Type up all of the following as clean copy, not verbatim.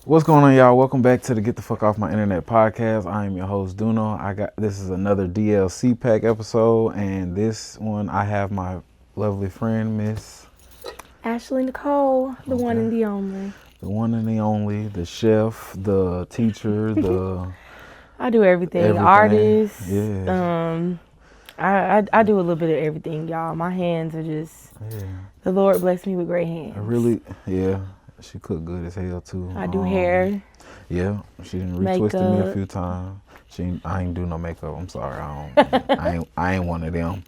What's going on, y'all? Welcome back to the Get the Fuck Off My Internet podcast. I am your host, Duno. This is another DLC pack episode, and this one I have my lovely friend, Miss Ashley Nicole, the one and the only. The one and the only, the chef, the teacher, the I do everything. Artist. Yeah. I do a little bit of everything, y'all. My hands are just the Lord bless me with great hands. She cooked good as hell too. I do hair. Yeah, she done retwisted me a few times. I ain't do no makeup. I'm sorry. I ain't one of them.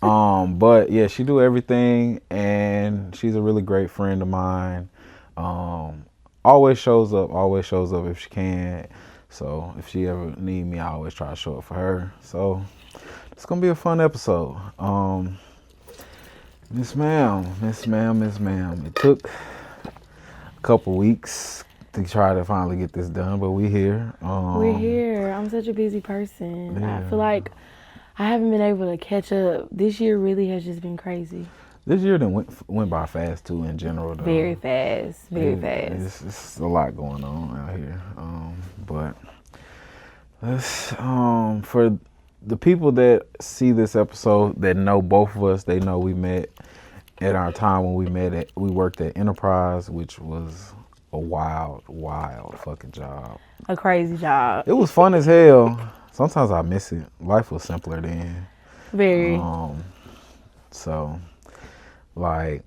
But yeah, she do everything, and she's a really great friend of mine. Always shows up if she can. So if she ever need me, I always try to show up for her. So it's gonna be a fun episode. Miss Ma'am. It took couple weeks to try to finally get this done, but we're here. We're here. I'm such a busy person. Yeah. I feel like I haven't been able to catch up. This year really has just been crazy. This year went by fast too in general though. Very fast. It's a lot going on out here. But let's for the people that see this episode that know both of us, they know we met at our time when we worked at Enterprise, which was a wild fucking job. A crazy job. It was fun as hell. Sometimes I miss it. Life was simpler then. Very. So, like,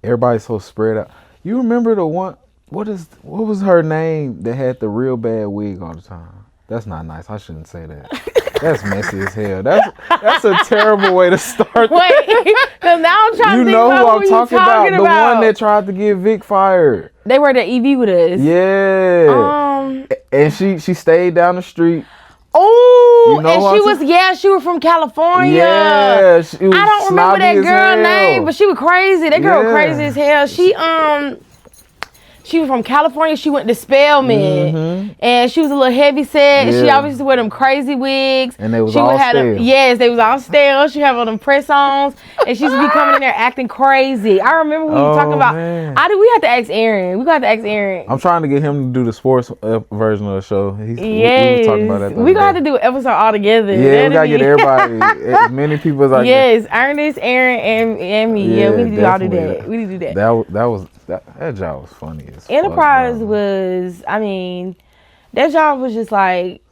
everybody's so spread out. You remember the one? What was her name that had the real bad wig all the time? That's not nice. I shouldn't say that. That's messy as hell. That's a terrible way to start. Wait, because now I'm trying to think who about I'm talking about. The one that tried to get Vic fired. They were at EV with us. Yeah. And she stayed down the street. Oh, and she was from California. Yeah, she was I don't remember that girl name, but she was crazy. That girl was crazy as hell. She was from California. She went to Spelman, and she was a little heavy set. Yeah. She always used to wear them crazy wigs. And they was all stale. Yes, they was all stale. She had all them press-ons, and she used to be coming in there acting crazy. I remember when you talking about. Man. We had to ask Aaron. We got to ask Aaron. I'm trying to get him to do the sports version of the show. We was talking about that. We gonna have to do an episode all together. Yeah, we gotta get everybody, as many people as I can. Yes, Ernest, Aaron, and me. Yeah, we need to all do that. We need to do that. That job was funny as Enterprise fuck, was, that job was just like,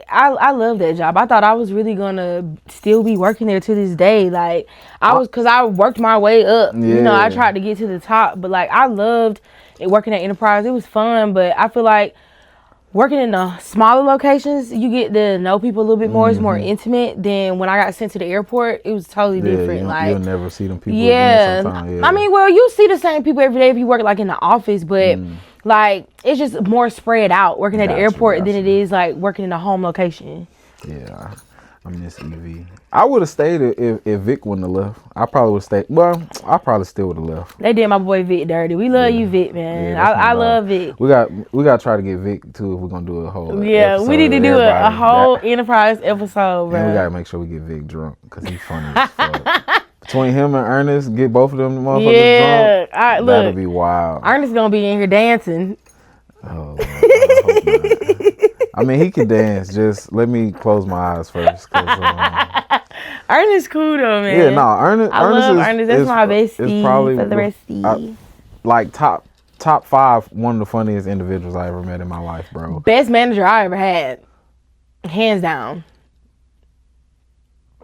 I love that job. I thought I was really gonna still be working there to this day. Like, because I worked my way up. Yeah. I tried to get to the top, but like, I loved working at Enterprise. It was fun, but I feel like working in the smaller locations, you get to know people a little bit more. It's more intimate than when I got sent to the airport. It was totally different. You'll never see them people again sometime. Yeah. You see the same people every day if you work like in the office, but like it's just more spread out working at the airport than it is like working in a home location. Yeah, I miss EV. I would have stayed if Vic wouldn't have left. I probably would have stayed. Well, I probably still would have left. They did my boy Vic dirty. We love you, Vic, man. Yeah, I love Vic. We got to try to get Vic too if we're gonna do a whole. Yeah, we need to do a whole Enterprise episode, bro. And we gotta make sure we get Vic drunk because he's funny as fuck. Between him and Ernest, get both of them motherfuckers drunk. That'll be wild. Ernest gonna be in here dancing. Oh, Lord, I hope not. He can dance. Just let me close my eyes first. Ernest cool though, man. Yeah, no, Ernest. I love Ernest. That's my bestie. Probably for the restie. Like top 5, one of the funniest individuals I ever met in my life, bro. Best manager I ever had, hands down.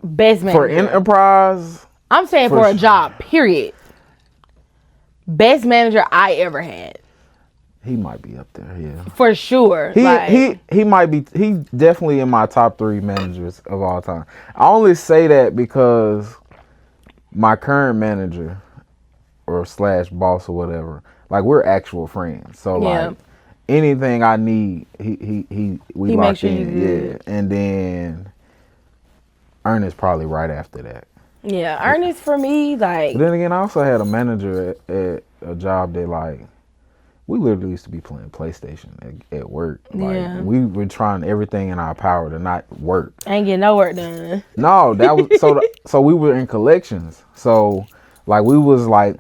Best manager for Enterprise. I'm saying for a job, period. Best manager I ever had. He might be up there, yeah. For sure. He might be. He definitely in my top 3 managers of all time. I only say that because my current manager or / boss or whatever, like we're actual friends. So like anything I need, we lock in. Yeah, and then Ernest probably right after that. Yeah, Ernest for me like. But then again, I also had a manager at a job that like. We literally used to be playing PlayStation at work. Like we were trying everything in our power to not work. Ain't getting no work done. No, that was so we were in collections. So like we was like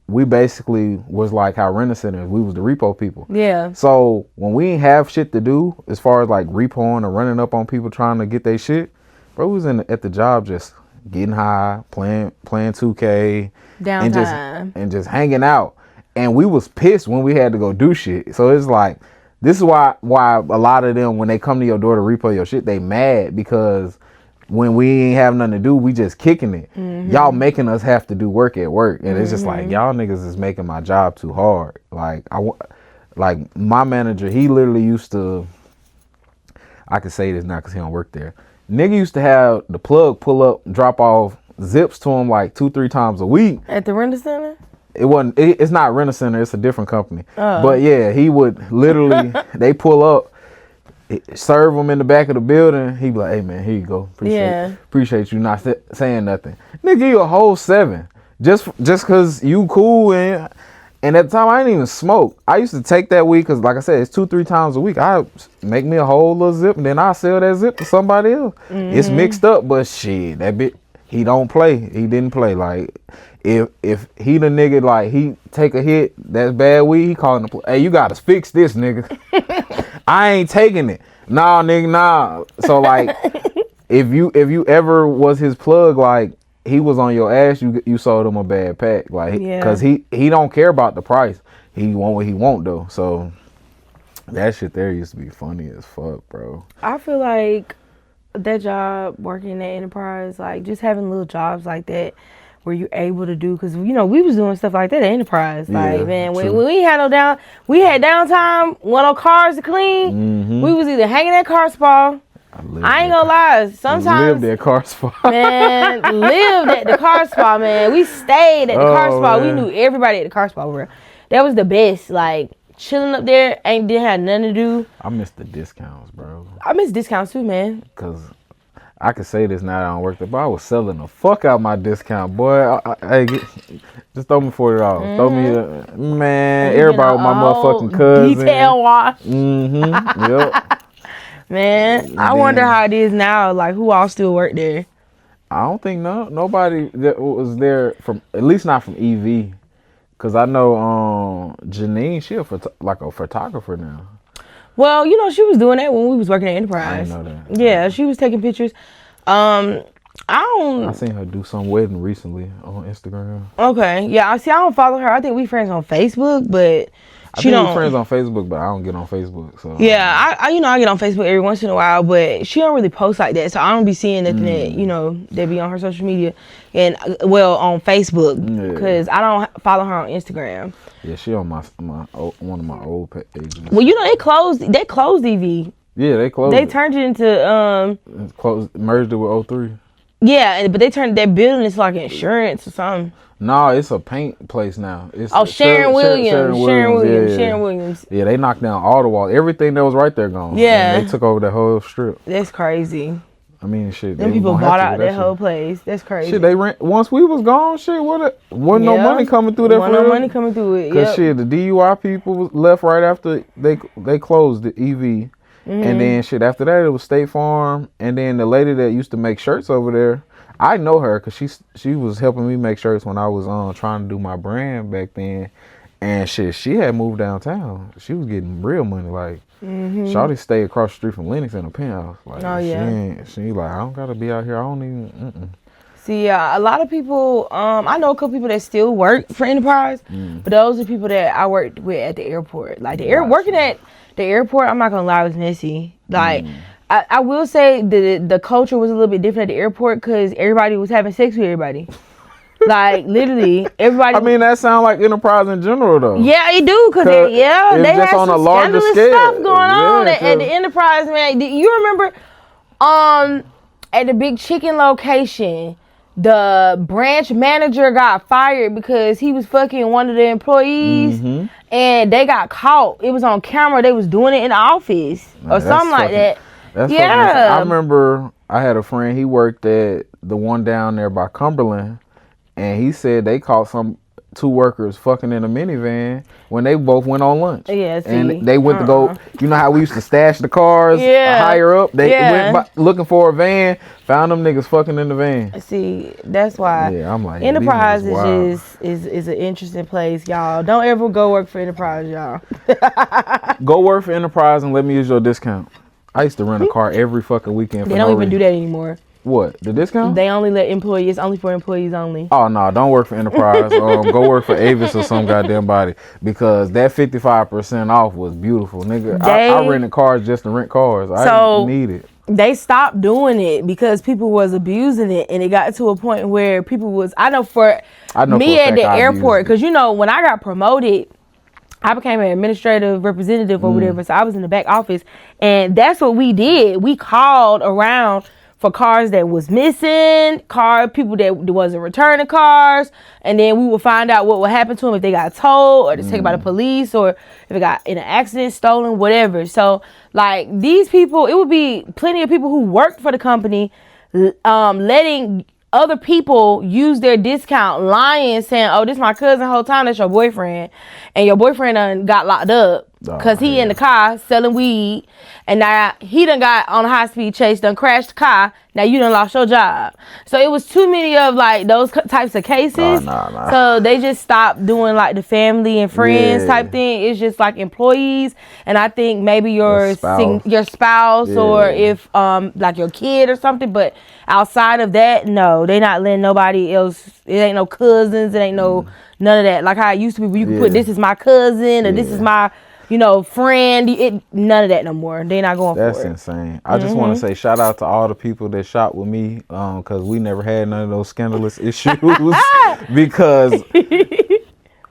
we basically was like how rent centers. We was the repo people. Yeah. So when we ain't have shit to do, as far as like repoing or running up on people trying to get their shit, bro, we was at the job just getting high, playing 2K, Downtime, and just hanging out. And we was pissed when we had to go do shit. So it's like, this is why a lot of them, when they come to your door to repo your shit, they mad, because when we ain't have nothing to do, we just kicking it. Y'all making us have to do work at work, and it's just like, y'all niggas is making my job too hard. Like like my manager, he literally used to, I can say this now because he don't work there. Nigga used to have the plug pull up, drop off zips to him like 2-3 times a week at the rent center. It wasn't. It's not Rent a Center. It's a different company. But yeah, he would literally. They pull up, serve them in the back of the building. He be like, "Hey man, here you go. Appreciate you not saying nothing. Nigga, you a whole 7 just cause you cool." And at the time I didn't even smoke. I used to take that weed, cause like I said, it's 2-3 times a week. I make me a whole little zip, and then I sell that zip to somebody else. It's mixed up, but shit, that bit he don't play. He didn't play. Like, if he the nigga, like, he take a hit, that's bad weed, he calling the hey, you gotta fix this, nigga. I ain't taking it. Nah, nigga, nah. So like, if you ever was his plug, like, he was on your ass, you sold him a bad pack. Like, cause he don't care about the price. He want what he want though. So that shit there used to be funny as fuck, bro. I feel like that job, working at Enterprise, like, just having little jobs like that where you're able to do, because, you know, we was doing stuff like that at Enterprise. Like, man, when we had we had downtime, when no cars to clean, we was either hanging at car spa. I ain't gonna lie, sometimes lived at car spa. Man, lived at the car spa, man. We stayed at the car spa. Man. We knew everybody at the car spa, bro. That was the best. Like, chilling up there, didn't have nothing to do. I miss the discounts, bro. I miss discounts too, man. Cause I could say this now that I don't work there, but I was selling the fuck out my discount, boy. Just throw me $40. Throw me man. Everybody with my motherfucking cousin. Detail wash. Yep. Man, I wonder how it is now. Like, who all still work there? I don't think nobody that was there from, at least not from EV. Cause I know Janine, she a photographer now. Well, you know, she was doing that when we was working at Enterprise. I didn't know that. Yeah, she was taking pictures. I seen her do some wedding recently on Instagram. Okay, yeah. I don't follow her. I think we friends on Facebook, but we friends on Facebook, but I don't get on Facebook. So yeah, I get on Facebook every once in a while, but she don't really post like that, so I don't be seeing nothing that be on her social media and on Facebook, because I don't follow her on Instagram. Yeah, she on my one of my old pages. Well, you know, they closed EV. Yeah, they closed. They turned it into merged it with 03. Yeah, but they turned that building into like insurance or something. No, it's a paint place now. It's Sharon Williams. Yeah, they knocked down all the walls. Everything that was right there gone. Yeah. And they took over that whole strip. That's crazy. I mean, shit. Them people bought out that whole place. That's crazy. Shit, they rent. Once we was gone, shit, wasn't no money coming through that. Wasn't no money coming through it. Cause shit, the DUI people was left right after they closed the EV. And then shit, after that it was State Farm, and then the lady that used to make shirts over there, I know her because she was helping me make shirts when I was trying to do my brand back then, and shit, she had moved downtown. She was getting real money. Like, Shawty stayed across the street from Lennox in a penthouse. Like, she like, I don't gotta be out here. I don't even. See, a lot of people, I know a couple people that still work for Enterprise, but those are people that I worked with at the airport. Like, working at the airport, I'm not gonna lie, it was messy. Like, I will say the culture was a little bit different at the airport because everybody was having sex with everybody. Like, literally, everybody. I mean, that sounds like Enterprise in general, though. Yeah, it do, because they had some scandalous stuff going on at the Enterprise, man. Do you remember at the Big Chicken location, the branch manager got fired because he was fucking one of the employees, and they got caught. It was on camera. They was doing it in the office or something like that. I remember I had a friend, he worked at the one down there by Cumberland, and he said they caught two workers fucking in a minivan when they both went on lunch. Yeah, see. And they went to go, you know how we used to stash the cars higher up? They went looking for a van, found them niggas fucking in the van. See, that's why I'm like, Enterprise is an interesting place, y'all. Don't ever go work for Enterprise, y'all. Go work for Enterprise and let me use your discount. I used to rent a car every fucking weekend. They don't even do that anymore. What? The discount? They only let employees, only for employees only. Oh, no, don't work for Enterprise. Go work for Avis or some goddamn body. Because that 55% off was beautiful, nigga. I rented cars just to rent cars. I didn't need it. They stopped doing it because people was abusing it. And it got to a point where people was, I know for me at the airport, because, you know, when I got promoted, I became an administrative representative or whatever. So I was in the back office. And that's what we did. We called around for cars that was missing, people that wasn't returning cars, and then we would find out what would happen to them if they got towed or taken by the police or if it got in an accident, stolen, whatever. So like these people, it would be plenty of people who worked for the company letting other people use their discount, lying, saying, oh, this my cousin the whole time, that's your boyfriend. And your boyfriend done got locked up because he in the car selling weed. And now he done got on a high-speed chase, done crashed the car. Now you done lost your job. So it was too many of like those types of cases. So they just stopped doing like the family and friends type thing. It's just like employees. And I think maybe your spouse or if like your kid or something. But outside of that, no, they not letting nobody else. It ain't no cousins. It ain't no none of that. Like how it used to be where you could put this is my cousin or this is my friend. None of that no more. They not going for it. That's insane. I just want to say shout out to all the people that shop with me because we never had none of those scandalous issues because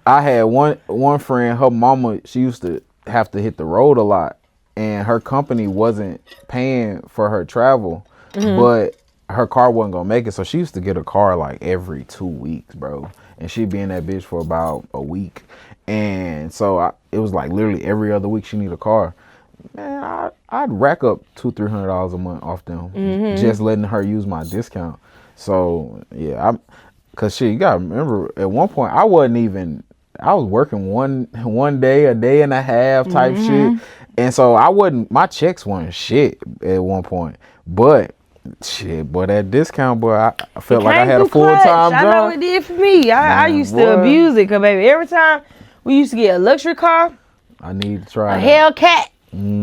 I had one friend, her mama, she used to have to hit the road a lot and her company wasn't paying for her travel, but her car wasn't going to make it. So she used to get a car like every 2 weeks, bro. And she'd be in that bitch for about a week. And so it was like literally every other week she need a car. Man, I'd rack up $200-$300 a month off them just letting her use my discount. So yeah, cause shit, you gotta remember at one point I was working one day, a day and a half type shit, and so my checks weren't shit at one point, but. Shit, boy, that discount, boy, I felt like I had a full-time job. I know it did for me. I used to abuse it, because, baby, every time we used to get a luxury car, I need to try a Hellcat,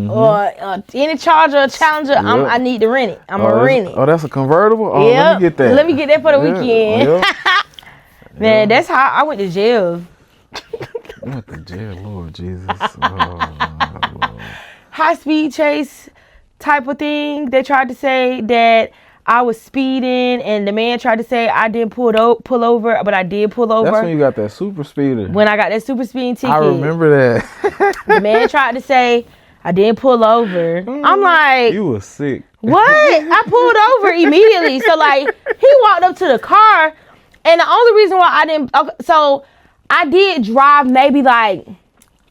or any Charger or Challenger, I need to rent it. I'm going to rent it. Oh, that's a convertible? Oh, let me get that. Let me get that for the weekend. Man, that's how I went to jail. You went to jail, Lord Jesus. Oh, Lord. High-speed chase type of thing. They tried to say that I was speeding, and the man tried to say I didn't pull over, but I did pull over. That's when you got that super speeder. When I got that super speeding ticket. I remember that. The man tried to say I didn't pull over. I'm like, you were sick. What? I pulled over immediately. So like he walked up to the car, and the only reason why I didn't, so I did drive maybe like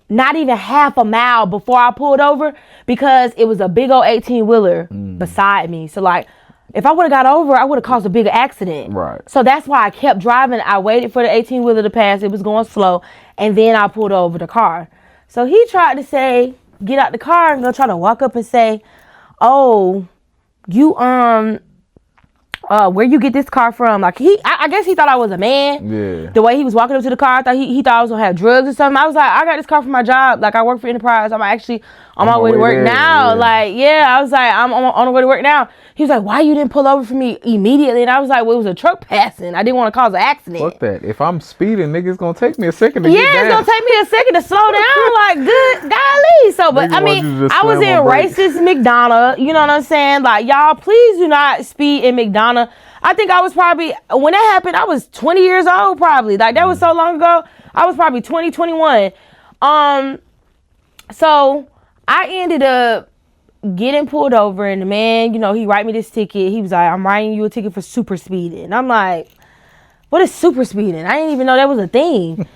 not even half a mile before I pulled over because it was a big old 18-wheeler beside me. So like, if I would have got over, I would have caused a bigger accident. Right. So that's why I kept driving. I waited for the 18-wheeler to pass. It was going slow. And then I pulled over the car. So he tried to say, get out the car and go try to walk up and say, oh, you, where you get this car from? Like I guess he thought I was a man. Yeah. The way he was walking up to the car, I thought he thought I was gonna have drugs or something. I was like, I got this car for my job. Like I work for Enterprise. I'm actually on my way to work now. Yeah. I was like, I'm on the way to work now. He was like, why you didn't pull over for me immediately? And I was like, well, it was a truck passing. I didn't want to cause an accident. Fuck that. If I'm speeding, nigga, it's gonna take me a second to get down. It's gonna take me a second to slow down. Like, good golly. So, but I mean, I was in racist McDonough. You know what I'm saying? Like, y'all, please do not speed in McDonough. I think I was probably, when that happened, I was 20 years old probably. Like, that was so long ago. I was probably 20, 21. So I ended up getting pulled over, and the man, he write me this ticket. He was like, I'm writing you a ticket for super speeding. And I'm like, what is super speeding? I didn't even know that was a thing.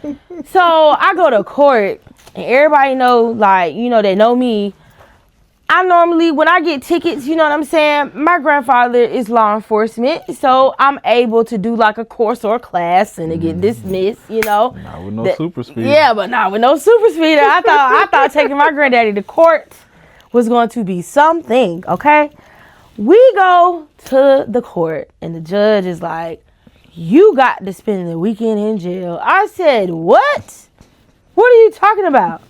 So I go to court, and everybody know, like, they know me. I normally, when I get tickets, you know what I'm saying? My grandfather is law enforcement, so I'm able to do like a course or a class and to get dismissed, you know. Not with no super speeder. Yeah, but not with no super speeder. I thought taking my granddaddy to court was going to be something, okay? We go to the court, and the judge is like, you got to spend the weekend in jail. I said, what? What are you talking about?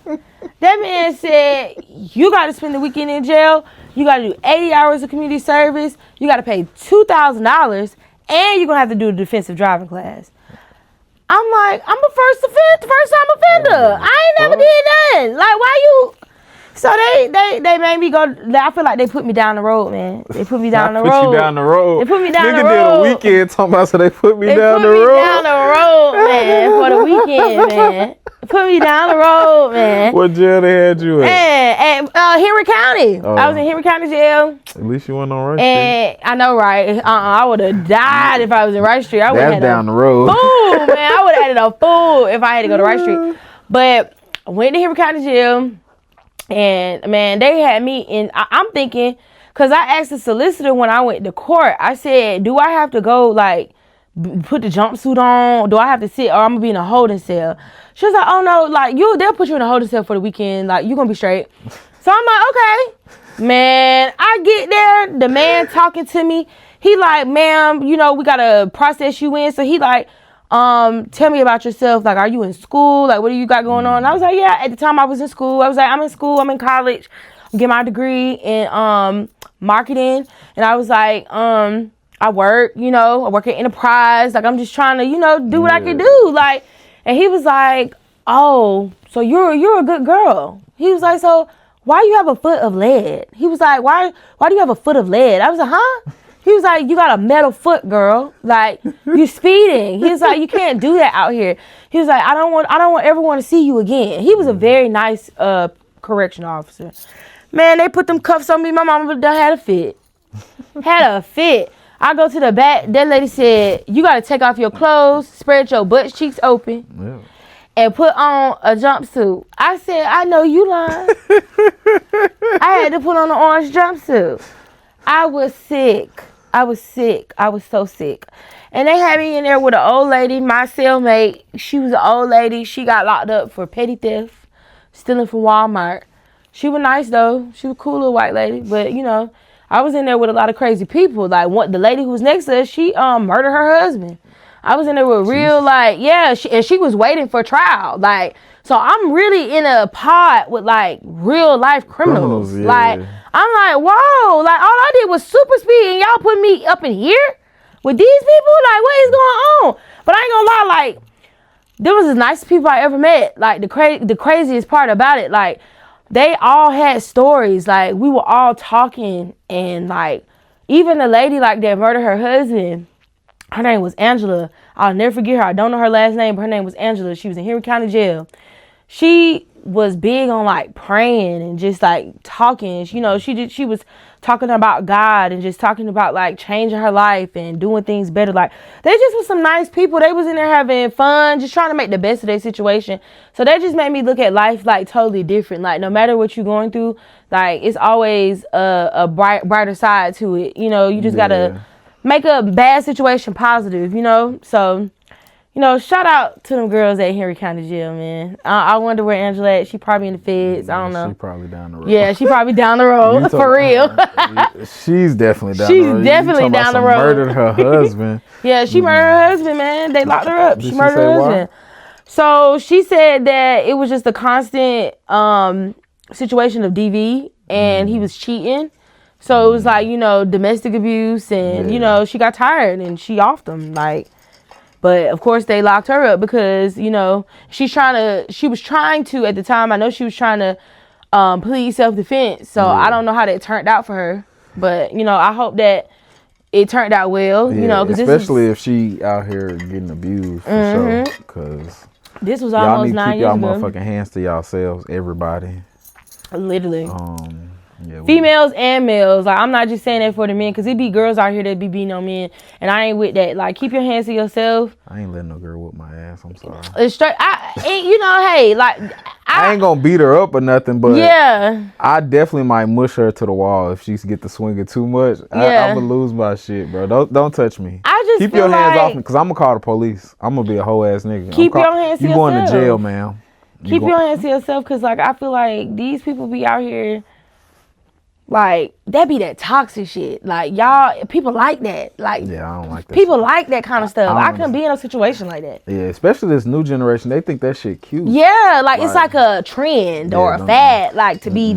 That man said, you got to spend the weekend in jail. You got to do 80 hours of community service. You got to pay $2,000. And you're going to have to do a defensive driving class. I'm like, I'm a first-time offender. I ain't never did nothing. Like, why you... So they made me go. I feel like they put me down the road, man. They put me down the road. Put you down the road. They put me down the road. Nigga did a weekend talking about so they put me down the road. They put me down the road, man, for the weekend, man. Put me down the road, man. What jail they had you at? At Henry County. I was in Henry County jail. At least you went on Rice Street. I know, right? I would have died if I was in Rice Street. That's down the road. Fool, man. I would have had a fool if I had to go to Rice Street. But I went to Henry County jail. And, man, they had me in, I'm thinking, because I asked the solicitor when I went to court, I said, do I have to go, like, put the jumpsuit on? Do I have to sit, or I'm going to be in a holding cell? She was like, oh, no, like, they'll put you in a holding cell for the weekend. Like, you're going to be straight. So I'm like, okay. Man, I get there, the man talking to me. He like, ma'am, you know, we got to process you in. So he like, tell me about yourself. Like, are you in school? Like, what do you got going on? And I was like, yeah, at the time I was in school. I was like, I'm in school. I'm in college. I'm getting my degree in marketing. And I was like, I work, you know, I work at Enterprise. Like, I'm just trying to, you know, do what I can do. Like, and he was like, oh, so you're a good girl. He was like, so why you have a foot of lead? He was like, why do you have a foot of lead? I was like, huh? He was like, you got a metal foot, girl. Like, you speeding. He was like, you can't do that out here. He was like, I don't want everyone to see you again. He was a very nice correctional officer. Man, they put them cuffs on me. My mama done had a fit. Had a fit. I go to the back. That lady said, you got to take off your clothes, spread your butt cheeks open, and put on a jumpsuit. I said, I know you lying. I had to put on an orange jumpsuit. I was sick. I was so sick. And they had me in there with an old lady, my cellmate. She was an old lady. She got locked up for petty theft, stealing from Walmart. She was nice, though. She was a cool little white lady. But, you know, I was in there with a lot of crazy people. Like, the lady who was next to us, she murdered her husband. I was in there with real, like, yeah, she was waiting for trial. Like, so I'm really in a pod with, like, real life criminals. Yeah. Like, I'm like, whoa, like, all I did was super speed and y'all put me up in here with these people? Like, what is going on? But I ain't gonna lie, like, there was the nicest people I ever met. Like, the craziest part about it, like, they all had stories. Like, we were all talking, and, like, even the lady, like, that murdered her husband, her name was Angela. I'll never forget her. I don't know her last name, but her name was Angela. She was in Henry County Jail. She was big on, like, praying and just, like, talking. You know, she was talking about God and just talking about, like, changing her life and doing things better. Like, they just was some nice people. They was in there having fun, just trying to make the best of their situation. So that just made me look at life, like, totally different. Like, no matter what you're going through, like, it's always a brighter side to it. You know, you just got to make a bad situation positive, you know? So, you know, shout out to them girls at Henry County Jail, man. I wonder where Angela at. She probably in the feds. I don't know. She probably down the road. Yeah, she probably down the road, for real. She's definitely down the road. She's definitely down the road. Murdered her husband. Yeah, she murdered her husband, man. They locked her up. She murdered her husband. So she said that it was just a constant situation of DV, and he was cheating. So it was like, you know, domestic abuse, and, you know, she got tired and she offed him, like. But of course they locked her up because, you know, she was trying to at the time, I know she was trying to plead self-defense. So I don't know how that turned out for her. But, you know, I hope that it turned out well, you know, because especially if she out here getting abused for sure. Because this was almost 9 years ago. Y'all need to keep y'all motherfucking hands to yourselves, everybody. Literally. Yeah, females and males. Like, I'm not just saying that for the men, because it be girls out here that be beating on men, and I ain't with that. Like, keep your hands to yourself. I ain't letting no girl whip my ass. I'm sorry. It's straight. You know, hey, like, I ain't gonna beat her up or nothing, but yeah, I definitely might mush her to the wall if she get to swinging too much. I'm gonna lose my shit, bro. Don't touch me. I just keep feel your hands like, off me, cause I'm gonna call the police. I'm gonna be a whole ass nigga. Keep your hands to yourself. You going to jail, ma'am. Keep your hands to yourself, because, like, I feel like these people be out here, like, that be that toxic shit. Like, y'all, people like that. Like, yeah, I don't like that. People like that kind of stuff. I couldn't be in a situation like that. Yeah, especially this new generation. They think that shit cute. Yeah, like it's like a trend or a fad, like to be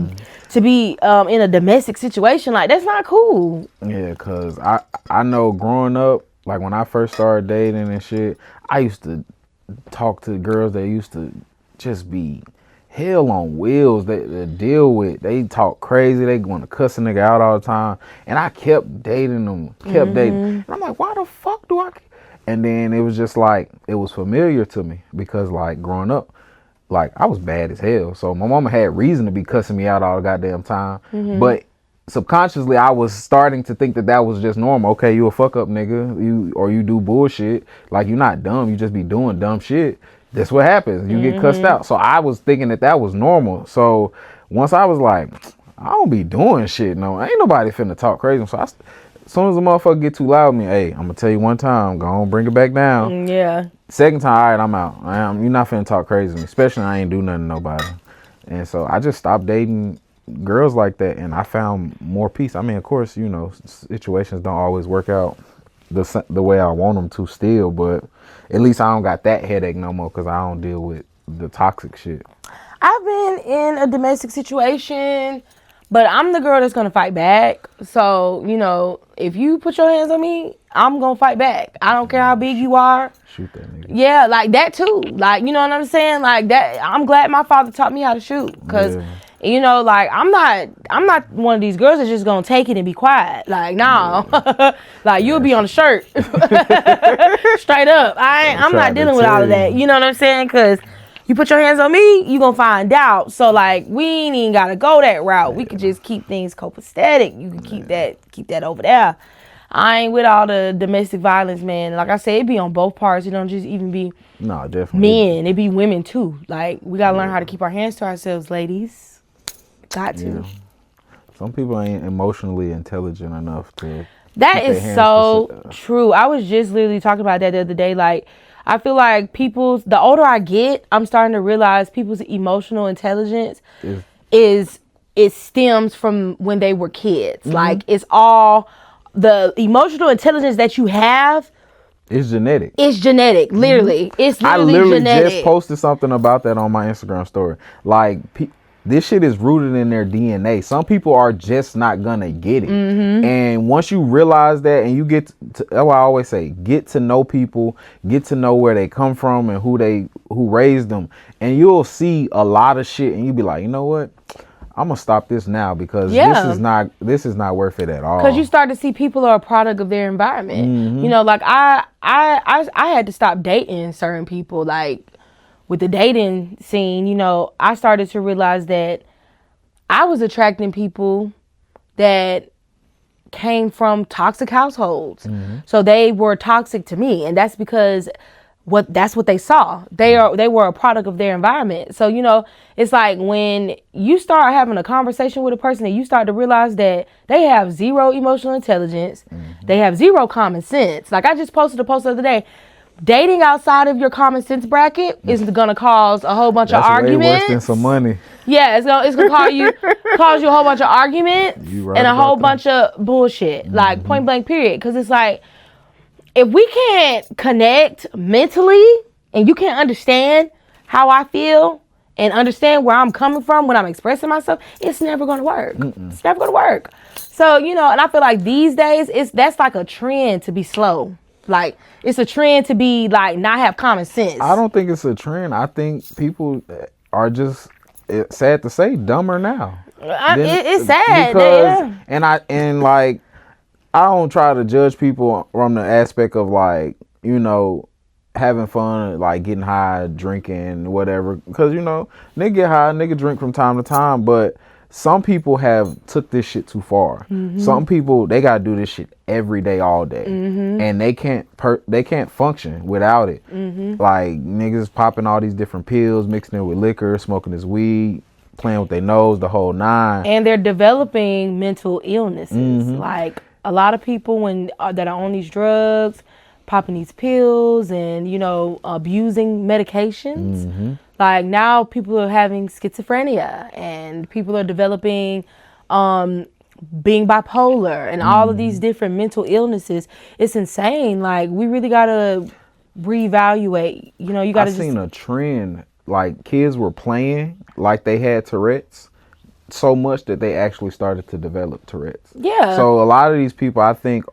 in a domestic situation. Like, that's not cool. Yeah, cause I know growing up, like when I first started dating and shit, I used to talk to girls that used to just be hell on wheels they deal with. They talk crazy. They want to cuss a nigga out all the time. And I kept dating them, dating. And I'm like, why the fuck do I? And then it was just like, it was familiar to me because, like, growing up, like, I was bad as hell. So my mama had reason to be cussing me out all the goddamn time. But subconsciously, I was starting to think that was just normal. Okay, you a fuck up nigga. You do bullshit. Like, you're not dumb. You just be doing dumb shit. That's what happens. You get cussed out. So I was thinking that was normal. So once I was like, I don't be doing shit. No, ain't nobody finna talk crazy. So as soon as a motherfucker get too loud with me, hey, I'm gonna tell you one time, go on, bring it back down. Yeah. Second time, all right, I'm out. You're not finna talk crazy to me, especially I ain't do nothing to nobody. And so I just stopped dating girls like that, and I found more peace. I mean, of course, you know, situations don't always work out the way I want them to still, but at least I don't got that headache no more because I don't deal with the toxic shit. I've been in a domestic situation, but I'm the girl that's gonna fight back. So, you know, if you put your hands on me, I'm gonna fight back. I don't care how big you are. Shoot that nigga. Yeah, like that too. Like, you know what I'm saying? Like that. I'm glad my father taught me how to shoot, because you know, like, I'm not one of these girls that's just gonna take it and be quiet. Like, no. Like, you'll be on the shirt. Straight up. I'm not dealing with all of that. You know what I'm saying? Because you put your hands on me, you gonna find out. So, like, we ain't even gotta go that route. We could just keep things copacetic. You can keep that over there. I ain't with all the domestic violence, man. Like I said, it be on both parts. It don't just even be definitely men. It be women too. Like, we gotta learn how to keep our hands to ourselves, ladies. Got to. Yeah. Some people ain't emotionally intelligent enough to. That is so true. I was just literally talking about that the other day. Like, I feel like the older I get, I'm starting to realize people's emotional intelligence it stems from when they were kids. Like, it's all the emotional intelligence that you have. It's genetic. It's genetic, literally. It's literally genetic. Just posted something about that on my Instagram story. Like, this shit is rooted in their DNA. Some people are just not gonna get it. And once you realize that, and you get to, that's why I always say, get to know people, get to know where they come from and who raised them, and you'll see a lot of shit, and you'll be like, you know what? I'm gonna stop this now because this is not worth it at all. Because you start to see people are a product of their environment. You know, like I had to stop dating certain people. Like, with the dating scene, you know, I started to realize that I was attracting people that came from toxic households. So they were toxic to me, and that's because that's what they saw. They were a product of their environment. So, you know, it's like when you start having a conversation with a person and you start to realize that they have zero emotional intelligence, they have zero common sense. Like, I just posted a post the other day. Dating outside of your common sense bracket is gonna cause a whole bunch of arguments. Way worse than some money. Yeah, it's gonna cause you a whole bunch of arguments and a whole bunch of bullshit. Like, point blank period. Because it's like, if we can't connect mentally and you can't understand how I feel and understand where I'm coming from when I'm expressing myself, it's never gonna work. It's never gonna work. So, you know, and I feel like these days that's like a trend to be slow. Like, it's a trend to be like not have common sense. I don't think it's a trend. I think people are just, it's sad to say, dumber now. It's sad. Because, and like, I don't try to judge people from the aspect of, like, you know, having fun, like getting high, drinking, whatever. Because, you know, nigga get high, nigga drink from time to time, but some people have took this shit too far. Some people, they gotta do this shit every day, all day, and they can't function without it. Like niggas popping all these different pills, mixing it with liquor, smoking this weed, playing with their nose, the whole nine. And they're developing mental illnesses. Like a lot of people that are on these drugs, popping these pills, and abusing medications. Like now people are having schizophrenia, and people are developing being bipolar, and all of these different mental illnesses. It's insane. Like we really gotta reevaluate. You gotta. I seen a trend. Like kids were playing like they had Tourette's so much that they actually started to develop Tourette's. Yeah. So a lot of these people, I think,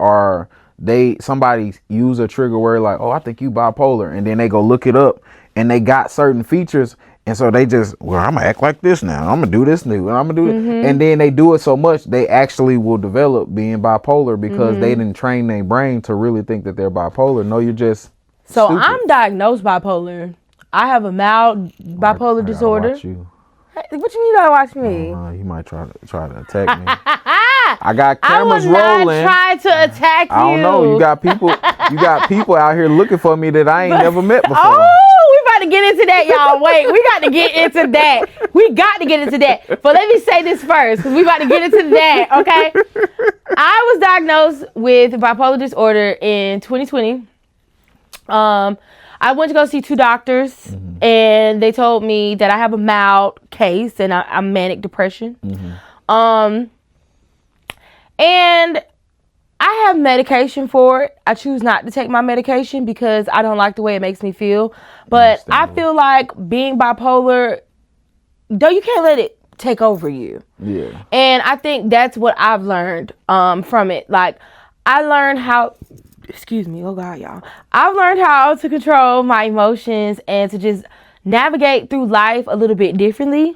somebody use a trigger word like, oh, I think you bipolar, and then they go look it up, and they got certain features, and so they just, well, I'm gonna act like this now, I'm gonna do this new, and I'm gonna do it, and then they do it so much they actually will develop being bipolar because they didn't train their brain to really think that they're bipolar. No, you're just stupid. I'm diagnosed bipolar. I have a mild bipolar disorder. Watch you. What you mean you gotta watch me? You might try to attack me. I got cameras rolling. I will not try to attack you. I don't know. You got people out here looking for me that I ain't never met before. Oh, we about to get into that, y'all. Wait, we got to get into that. We got to get into that. But let me say this first, because we about to get into that, okay? I was diagnosed with bipolar disorder in 2020. I went to go see 2 doctors, and they told me that I have a mild case and I'm manic depression. And I have medication for it. I choose not to take my medication because I don't like the way it makes me feel. But I feel like being bipolar, though, you can't let it take over you. Yeah. And I think that's what I've learned from it. Like, I learned how... Excuse me. Oh, God, y'all. I've learned how to control my emotions and to just navigate through life a little bit differently.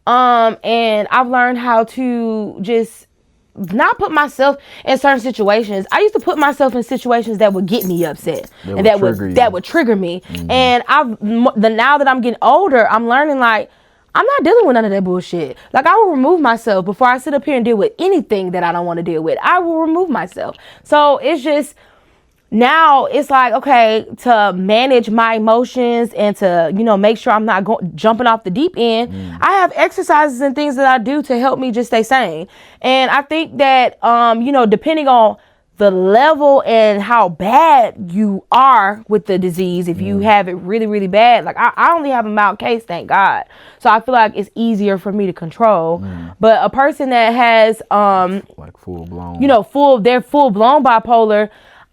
And I've learned how to just not put myself in certain situations. I used to put myself in situations that would get me upset and that would trigger me. And now that I'm getting older, I'm learning, like, I'm not dealing with none of that bullshit. Like, I will remove myself before I sit up here and deal with anything that I don't want to deal with. I will remove myself. So it's just... Now it's like, okay, to manage my emotions and to, make sure I'm not jumping off the deep end. I have exercises and things that I do to help me just stay sane. And I think that, depending on the level and how bad you are with the disease, if you have it really, really bad, like I only have a mild case, thank God. So I feel like it's easier for me to control. But a person that has, like full blown, they're full blown bipolar,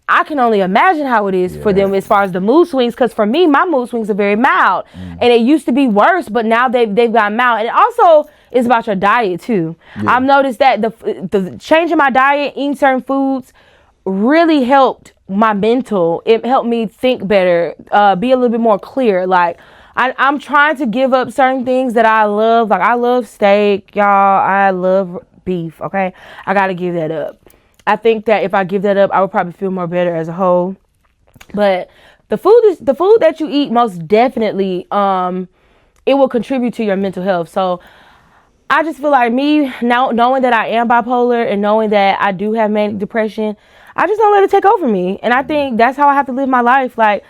I can only imagine how it is for them as far as the mood swings. Because for me, my mood swings are very mild. And it used to be worse, but now they've gotten mild. And it also is about your diet, too. Yeah. I've noticed that the change in my diet, eating certain foods, really helped my mental. It helped me think better, be a little bit more clear. Like, I'm trying to give up certain things that I love. Like, I love steak, y'all. I love beef, okay? I got to give that up. I think that if I give that up, I would probably feel more better as a whole. But the food that you eat, most definitely, it will contribute to your mental health. So I just feel like me now knowing that I am bipolar and knowing that I do have manic depression, I just don't let it take over me. And I think that's how I have to live my life. Like,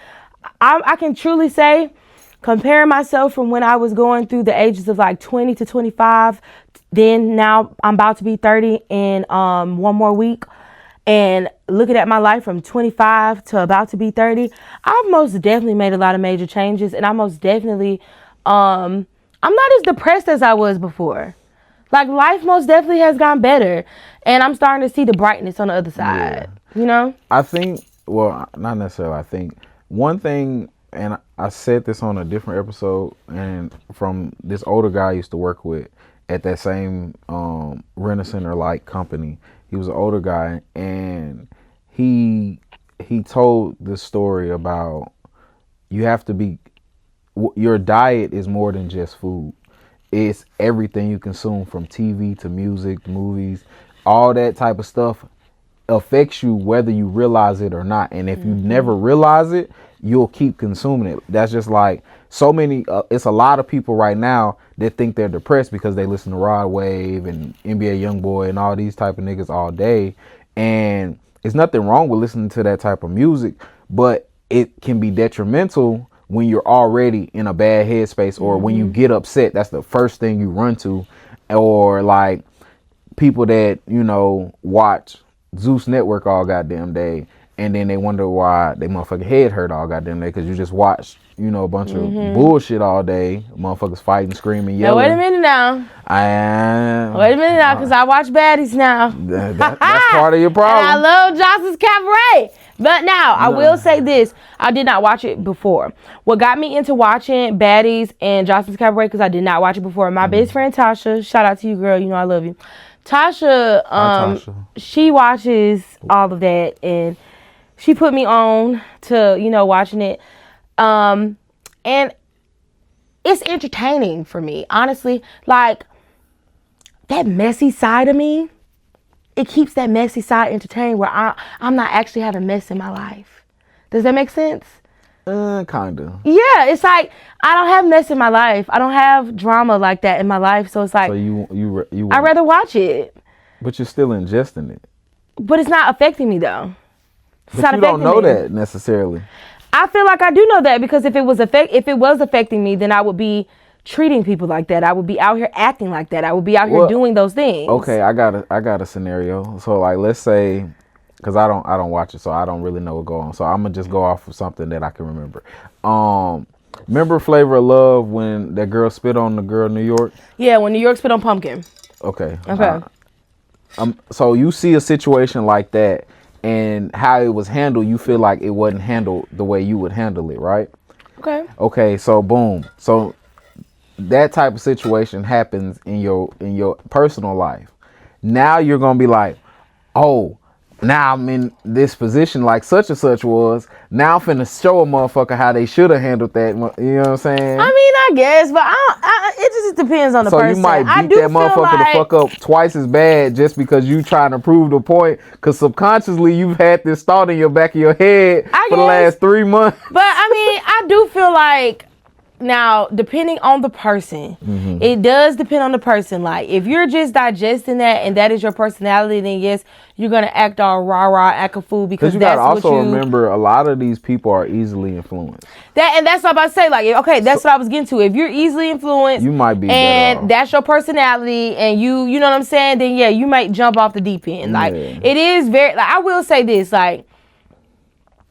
I can truly say, comparing myself from when I was going through the ages of like 20 to 25, then now I'm about to be 30 in 1 more week, and looking at my life from 25 to about to be 30, I've most definitely made a lot of major changes, and I most definitely, I'm not as depressed as I was before. Like, life most definitely has gotten better, and I'm starting to see the brightness on the other side, I think, well, not necessarily I think, one thing, and I said this on a different episode, and from this older guy I used to work with at that same Rent-A-Center-like company. He was an older guy, and he told this story about you have to be, your diet is more than just food. It's everything you consume, from TV to music, movies, all that type of stuff affects you whether you realize it or not. And if you never realize it, you'll keep consuming it. That's just like so many. It's a lot of people right now that think they're depressed because they listen to Rod Wave and NBA YoungBoy and all these type of niggas all day. And there's nothing wrong with listening to that type of music, but it can be detrimental when you're already in a bad headspace, or when you get upset, that's the first thing you run to. Or like people that, you know, watch Zeus Network all goddamn day, and then they wonder why they motherfucking head hurt all goddamn day, because you just watched, you know, a bunch of bullshit all day. Motherfuckers fighting, screaming, yelling. Now, wait a minute now. Wait a minute now, because I watch baddies now. That's part of your problem. And I love Johnson's Cabaret. But now, I will say this. I did not watch it before. What got me into watching baddies and Johnson's Cabaret, because I did not watch it before, my best friend Tasha, shout out to you, girl. You know I love you. Tasha, Tasha, she watches all of that, and she put me on to, you know, watching it. And it's entertaining for me, honestly. Like, that messy side of me, it keeps that messy side entertaining, where I'm not actually having mess in my life. Does that make sense? Kinda. Yeah, it's like I don't have mess in my life. I don't have drama like that in my life. So it's like, so I'd rather watch it. But you're still ingesting it. But it's not affecting me though. But you don't know that necessarily. I feel like I do know that, because if it was affecting me, then I would be treating people like that. I would be out here acting like that. I would be out here doing those things. Okay, I got a scenario. So like, let's say, because I don't watch it, so I don't really know what goes on. So I'm gonna just go off of something that I can remember. Remember Flavor of Love, when that girl spit on the girl in New York? Yeah, when New York spit on Pumpkin. Okay. So you see a situation like that, and how it was handled, you feel like it wasn't handled the way you would handle it, right? Okay, so boom. So that type of situation happens in your personal life. Now you're gonna be like, oh, now I'm in this position like such and such was. Now I'm finna show a motherfucker how they should have handled that. You know what I'm saying? I mean, I guess, but it just depends on the person. So you might beat that motherfucker the fuck up twice as bad just because you trying to prove the point. Because subconsciously you've had this thought in your back of your head for the last 3 months. But I mean, I do feel like, now, depending on the person, it does depend on the person. Like, if you're just digesting that and that is your personality, then yes, you're going to act all rah-rah, act a fool, because that's what you... Because you got to also remember, a lot of these people are easily influenced. And that's what I'm about to say. Like, okay, that's what I was getting to. If you're easily influenced... You might be and that's your personality, and you know what I'm saying? Then, yeah, you might jump off the deep end. Like, it is very... Like, I will say this, like...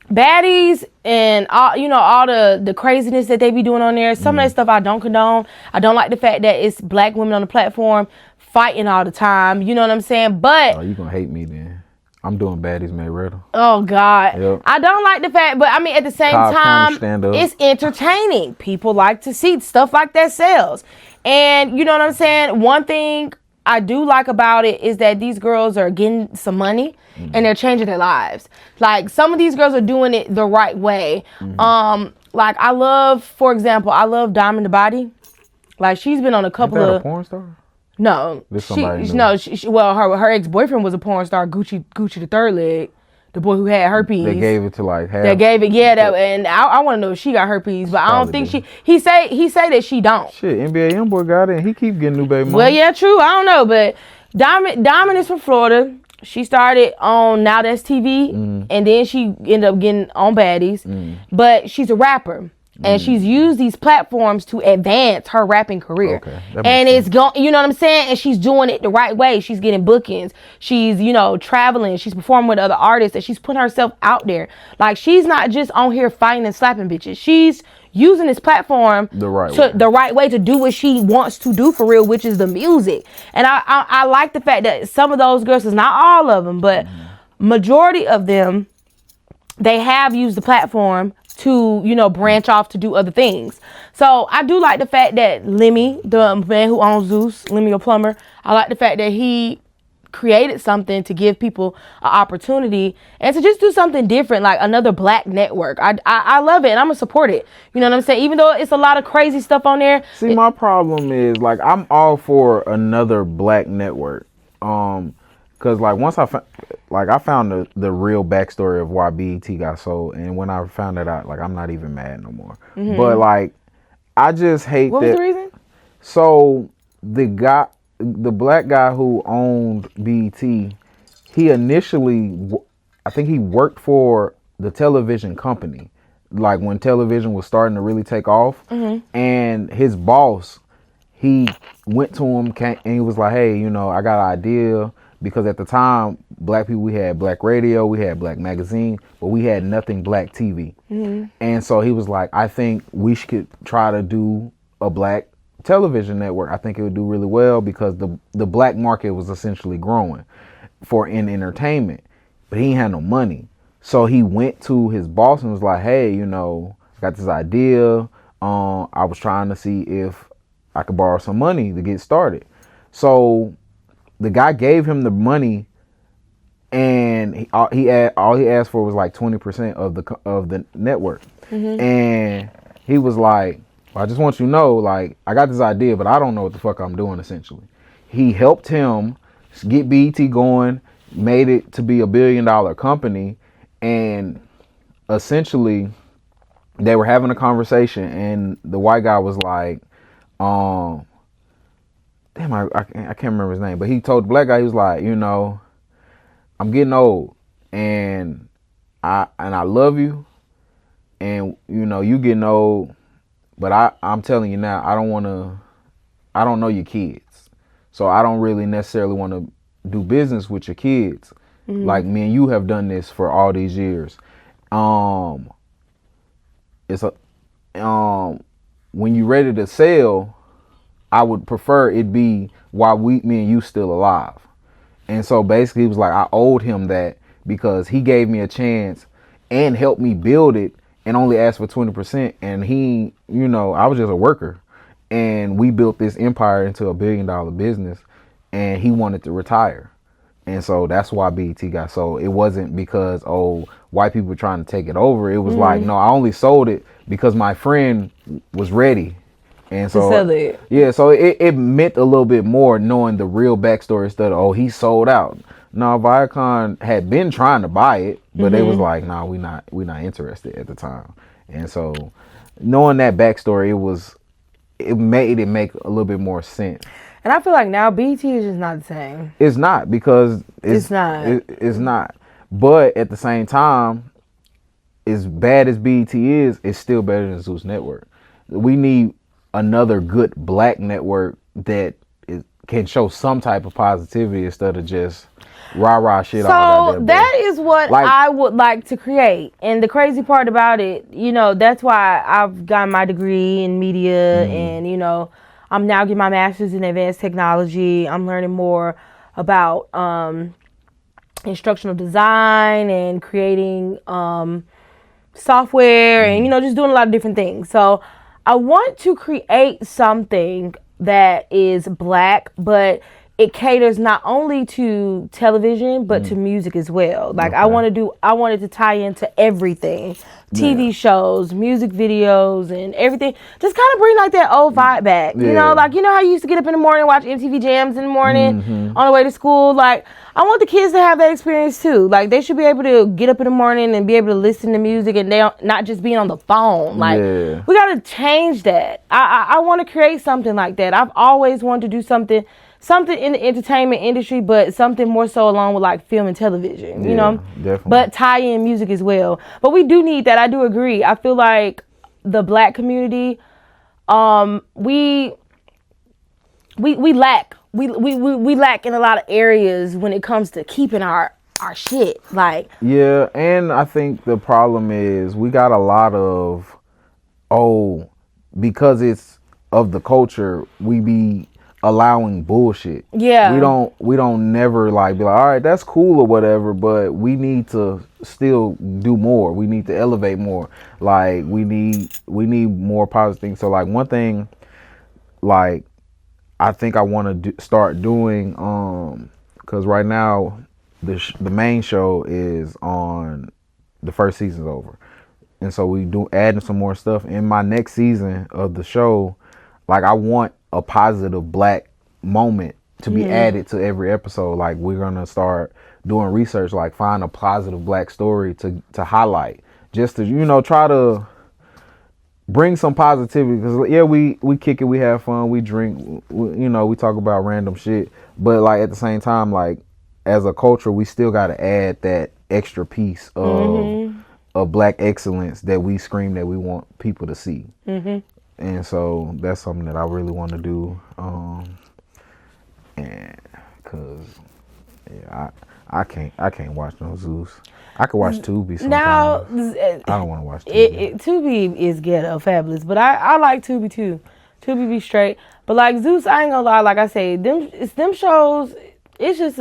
Baddies and all, you know, all the craziness that they be doing on there. Some of that stuff I don't condone. I don't like the fact that it's black women on the platform fighting all the time. You know what I'm saying? But you gonna hate me then. I'm doing Baddies Mayweather. Oh God. Yep. I don't like the fact, but I mean at the same time, it's entertaining. People like to see stuff like that sells. And you know what I'm saying? One thing I do like about it is that these girls are getting some money and they're changing their lives. Like, some of these girls are doing it the right way. Like, I love, for example, Diamond the Body. Like, she's been on a couple Ain't that of... a porn star? No. Well, her ex-boyfriend was a porn star, Gucci the Third Leg. The boy who had herpes. They gave it to like half. They gave it, yeah. And I want to know if she got herpes, but I don't think he say that she don't. Shit, NBA YoungBoy got it, and he keep getting new baby mama. Well, yeah, true. I don't know, but Diamond is from Florida. She started on Now That's TV, and then she ended up getting on Baddies. But she's a rapper. And she's used these platforms to advance her rapping career. Okay, and it's going, you know what I'm saying? And she's doing it the right way. She's getting bookings. She's, you know, traveling. She's performing with other artists, and she's putting herself out there. Like, she's not just on here fighting and slapping bitches. She's using this platform the right way to do what she wants to do for real, which is the music. And I like the fact that some of those girls, it's not all of them, but majority of them, they have used the platform to, you know, branch off to do other things. So I do like the fact that Lemmy, the man who owns Zeus, Lemmy a plumber, I like the fact that he created something to give people an opportunity and to just do something different, like another black network. I love it, and I'm gonna support it. You know what I'm saying? Even though it's a lot of crazy stuff on there. See, my problem is, like, I'm all for another black network. Cause like once I found the real backstory of why BET got sold, and when I found that out, like I'm not even mad no more. But like I just hate What that. was the reason? So the black guy who owned BET, he initially, I think he worked for the television company, like when television was starting to really take off, and his boss, he went to him and he was like, hey, you know, I got an idea. Because at the time, black people, we had black radio, we had black magazine, but we had nothing black TV. And so he was like, I think we should try to do a black television network. I think it would do really well because the black market was essentially growing in entertainment, but he ain't had no money. So he went to his boss and was like, hey, you know, I got this idea. I was trying to see if I could borrow some money to get started. So the guy gave him the money, and all he asked for was like 20% of the network. And he was like, well, I just want you to know, like, I got this idea, but I don't know what the fuck I'm doing. Essentially, he helped him get BET going, made it to be $1 billion company, and essentially they were having a conversation, and the white guy was like, damn, I can't remember his name, but he told the black guy, he was like, you know, I'm getting old, and I love you, and you know, you getting old, but I'm telling you now, I don't know your kids, so I don't really necessarily want to do business with your kids. Like me and you have done this for all these years. It's when you're ready to sell, I would prefer it be while me and you still alive. And so basically, it was like I owed him that because he gave me a chance and helped me build it and only asked for 20%. And he, you know, I was just a worker, and we built this empire into $1 billion business, and he wanted to retire. And so that's why BET got sold. It wasn't because, oh, white people were trying to take it over. It was like, no, I only sold it because my friend was ready. And so, yeah, so it meant a little bit more knowing the real backstory instead of, oh, he sold out. No, Viacom had been trying to buy it, but they was like, no, we not interested at the time. And so knowing that backstory, it made it make a little bit more sense. And I feel like now BT is just not the same. It's not, because it's not. It's not. But at the same time, as bad as BET is, it's still better than Zeus Network. We need another good black network that can show some type of positivity instead of just rah shit all So that is what I would like to create. And the crazy part about it, you know, that's why I've gotten my degree in media, and, you know, I'm now getting my master's in advanced technology. I'm learning more about instructional design and creating software and, you know, just doing a lot of different things. So I want to create something that is black, but it caters not only to television, but to music as well. Like, I wanted to tie into everything. TV shows, music videos, and everything. Just kind of bring like that old vibe back. You know, like, you know how you used to get up in the morning and watch MTV Jams in the morning on the way to school? Like, I want the kids to have that experience too. Like, they should be able to get up in the morning and be able to listen to music, and they not just being on the phone. Like, we got to change that. I want to create something like that. I've always wanted to do something in the entertainment industry, but something more so along with like film and television, you know, definitely. But tie in music as well. But we do need that. I do agree. I feel like the black community, we lack. We lack in a lot of areas when it comes to keeping our shit. Like, yeah, and I think the problem is we got a lot of, because it's of the culture, we be allowing bullshit. Yeah. We don't never like be like, all right, that's cool or whatever, but we need to still do more. We need to elevate more. Like, we need more positive things. So like one thing, like, I think I want to start doing, because right now the main show is on, the first season's over, and so we adding some more stuff in my next season of the show. Like, I want a positive black moment to be added to every episode. Like, we're gonna start doing research, like find a positive black story to highlight, just to, you know, try to bring some positivity. Because yeah, we kick it, we have fun, we drink, you know, we talk about random shit, but like at the same time, like as a culture, we still got to add that extra piece of black excellence that we scream that we want people to see. And so that's something that I really want to do. And cause yeah, I can't watch no Zeus. I could watch Tubi sometimes. Now, I don't want to watch Tubi. Tubi is ghetto fabulous, but I like Tubi too. Tubi be straight. But like Zeus, I ain't gonna lie, like I say, them shows, it's just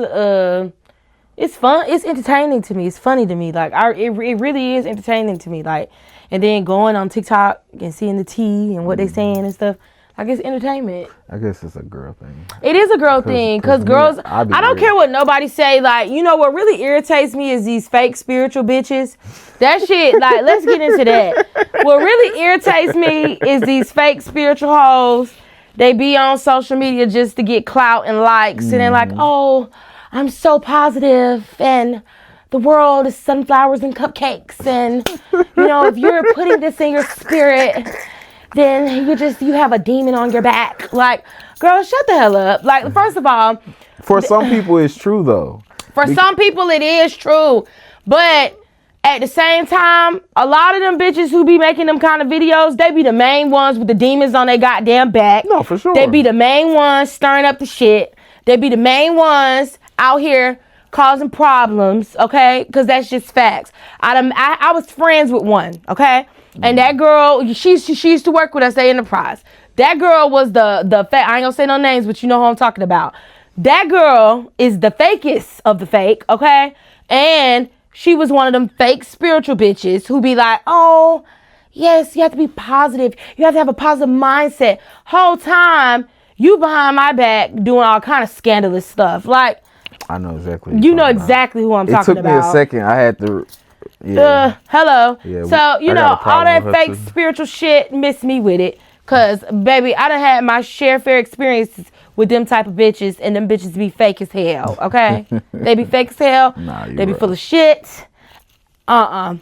it's fun, it's entertaining to me, it's funny to me. Like it really is entertaining to me. Like, and then going on TikTok and seeing the tea and what they saying and stuff. Like, it's entertainment. I guess it's a girl thing. It is a girl thing, because girls, I don't care what nobody say. Like, you know what really irritates me is these fake spiritual bitches. That shit, like, let's get into that. What really irritates me is these fake spiritual hoes. They be on social media just to get clout and likes. And they're like, oh, I'm so positive, and the world is sunflowers and cupcakes. And, you know, if you're putting this in your spirit, then you have a demon on your back. Like, girl, shut the hell up. Like, first of all, for some people it's true though. For some people it is true. But at the same time, a lot of them bitches who be making them kind of videos, they be the main ones with the demons on their goddamn back. No, for sure. They be the main ones stirring up the shit. They be the main ones out here causing problems, okay? Because that's just facts. I was friends with one, okay? And that girl, she used to work with us at Enterprise. That girl was the I ain't gonna say no names, but you know who I'm talking about. That girl is the fakest of the fake, okay? And she was one of them fake spiritual bitches who be like, oh, yes, you have to be positive. You have to have a positive mindset. Whole time, you behind my back doing all kind of scandalous stuff. Like, I know exactly. You know exactly who I'm talking about. It took me a second. I had to... Yeah. Hello. Yeah, so, you know, all that fake spiritual shit, miss me with it. Because, baby, I done had my fair experiences with them type of bitches, and them bitches be fake as hell, okay? They be fake as hell. They be full of shit. I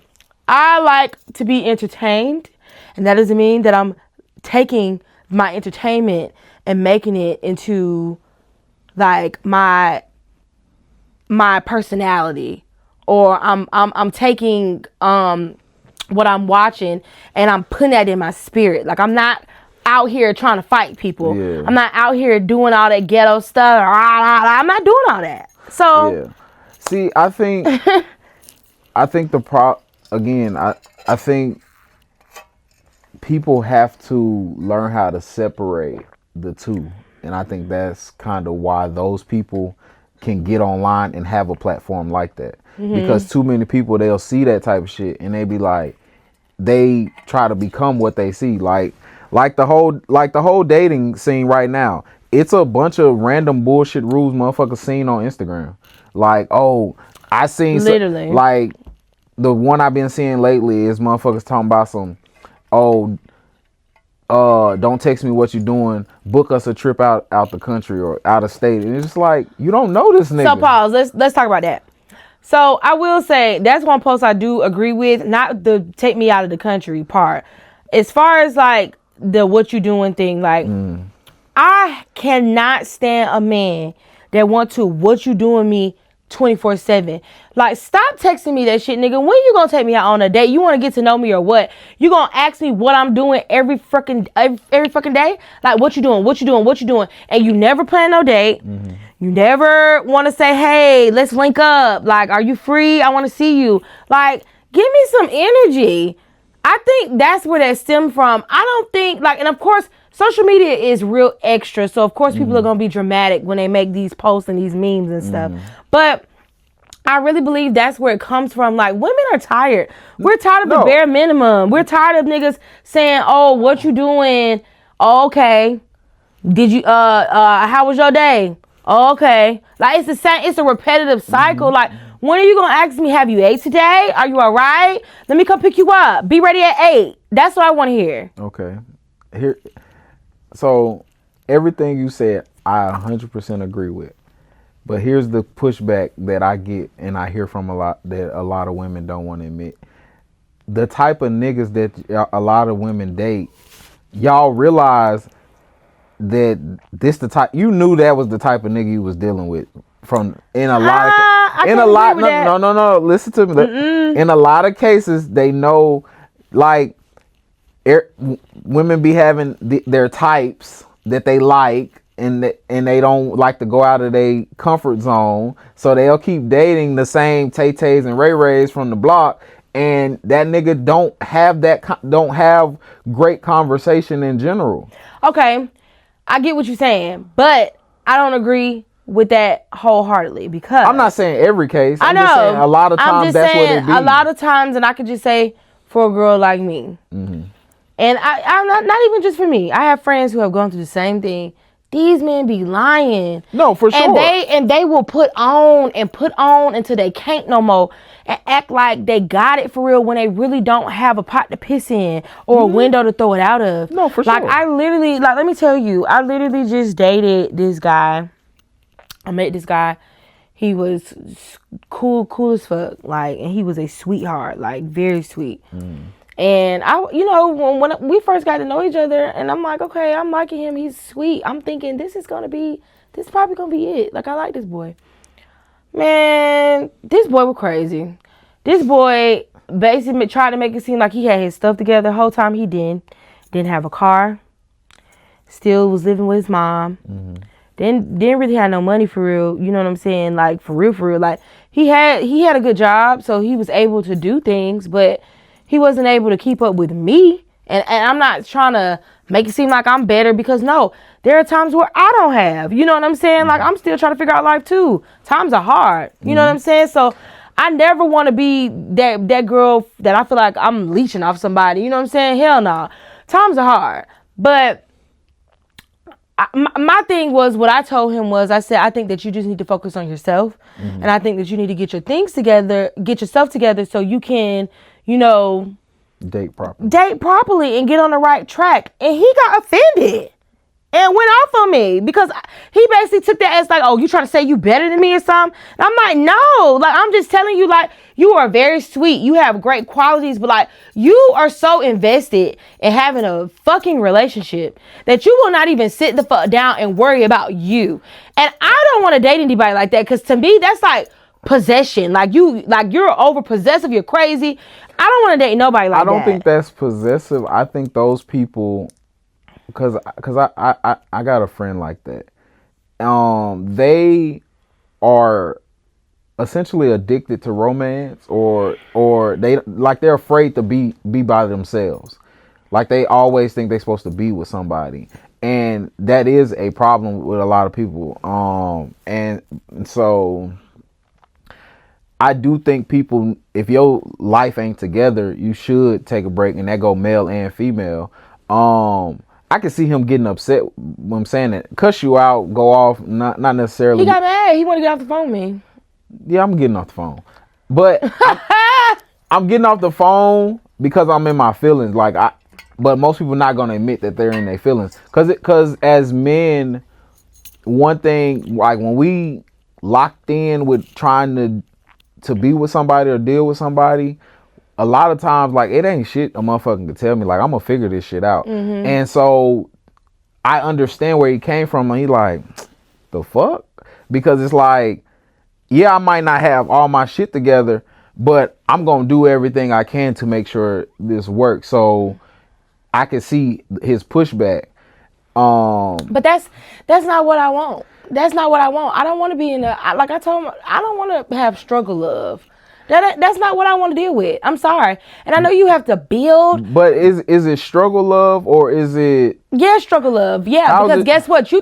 like to be entertained, and that doesn't mean that I'm taking my entertainment and making it into, like, my personality. Or I'm taking what I'm watching and I'm putting that in my spirit. Like, I'm not out here trying to fight people. Yeah. I'm not out here doing all that ghetto stuff. I'm not doing all that. So yeah. See, I think I think I think people have to learn how to separate the two. And I think that's kind of why those people can get online and have a platform like that. Because too many people, they'll see that type of shit and they be like, they try to become what they see. Like the whole dating scene right now. It's a bunch of random bullshit rules motherfuckers seen on Instagram. Like, oh, I seen literally like the one I've been seeing lately is motherfuckers talking about some, oh, don't text me what you doing, book us a trip out the country or out of state. And it's just like, you don't know this nigga. So pause, let's talk about that. So I will say that's one post I do agree with, not the take me out of the country part. As far as like the what you doing thing, like I cannot stand a man that want to what you doing me 24/7. Like, stop texting me that shit, nigga. When you gonna take me out on a date? You want to get to know me or what? You gonna ask me what I'm doing every fucking day? Like, what you doing? And you never plan no date. You never want to say, hey, let's link up. Like, are you free? I want to see you. Like, give me some energy. I think that's where that stemmed from. I don't think, like, and of course, social media is real extra. So, of course, people are going to be dramatic when they make these posts and these memes and stuff. But I really believe that's where it comes from. Like, women are tired. We're tired of the bare minimum. We're tired of niggas saying, oh, what you doing? Oh, okay. Did you, how was your day? Oh, okay. Like, it's the same. It's a repetitive cycle. Like, when are you going to ask me, have you ate today? Are you all right? Let me come pick you up. Be ready at 8. That's what I want to hear. Okay. So everything you said, I 100% agree with. But here's the pushback that I get and I hear from a lot of women don't want to admit. The type of niggas that a lot of women date, y'all realize that this the type, you knew that was the type of nigga you was dealing with from in a lot of no, listen to me. In a lot of cases they know, like, women be having their types that they like, and they don't like to go out of their comfort zone, so they'll keep dating the same Tay-Tays and Ray Rays from the block, and that nigga don't have great conversation in general. Okay, I get what you're saying, but I don't agree with that wholeheartedly, because I'm not saying every case. I know. Just saying a lot of times that's what it be. A lot of times, and I could just say for a girl like me, and I'm not even just for me. I have friends who have gone through the same thing. These men be lying. No, for sure. And they will put on until they can't no more, and act like they got it for real when they really don't have a pot to piss in or a window to throw it out of. No, for sure. Like, I literally, let me tell you, I literally just dated this guy. I met this guy. He was cool as fuck. Like, and he was a sweetheart, like, very sweet. And when we first got to know each other, and I'm like, okay, I'm liking him. He's sweet. I'm thinking this is probably gonna be it. Like, I like this boy. Man, this boy was crazy. This boy basically tried to make it seem like he had his stuff together. The whole time he didn't have a car. Still was living with his mom. Didn't really have no money for real. You know what I'm saying? Like, for real. Like, he had a good job, so he was able to do things, but he wasn't able to keep up with me. And I'm not trying to make it seem like I'm better, because no, there are times where I don't have. You know what I'm saying? Like, I'm still trying to figure out life too. Times are hard. You know what I'm saying? So I never want to be that girl that I feel like I'm leeching off somebody. You know what I'm saying? Hell no. Times are hard. But my thing was, what I told him was, I said, I think that you just need to focus on yourself. And I think that you need to get your things together, get yourself together, so you can, date properly and get on the right track. And he got offended and went off on me, because he basically took that as like, oh, you trying to say you better than me or something? And I'm like, no, like, I'm just telling you, like, you are very sweet. You have great qualities, but like, you are so invested in having a fucking relationship that you will not even sit the fuck down and worry about you. And I don't want to date anybody like that, because to me, that's like possession. Like, you're over possessive. You're crazy. I don't want to date nobody like that. I don't think that's possessive. I think those people, because I got a friend like that. They are essentially addicted to romance, or they're afraid to be by themselves. Like, they always think they're supposed to be with somebody, and that is a problem with a lot of people. And so I do think people, if your life ain't together, you should take a break, and that go male and female. I can see him getting upset when I'm saying that. Cuss you out, go off, not necessarily. He got mad. He wanted to get off the phone with me. Yeah, I'm getting off the phone. But I'm getting off the phone because I'm in my feelings. But most people not going to admit that they're in their feelings. Because as men, one thing, like, when we locked in with trying to be with somebody or deal with somebody, a lot of times, like, it ain't shit a motherfucker can tell me. Like, I'm gonna figure this shit out. And so I understand where he came from, and he like, the fuck? Because it's like, yeah, I might not have all my shit together, but I'm gonna do everything I can to make sure this works. So I can see his pushback. But that's not what I want. That's not what I want. I don't want to be like I told him, I don't want to have struggle love. That's not what I want to deal with. I'm sorry. And I know you have to build. But is it struggle love, or is it? Yeah, struggle love. Yeah, because guess what? You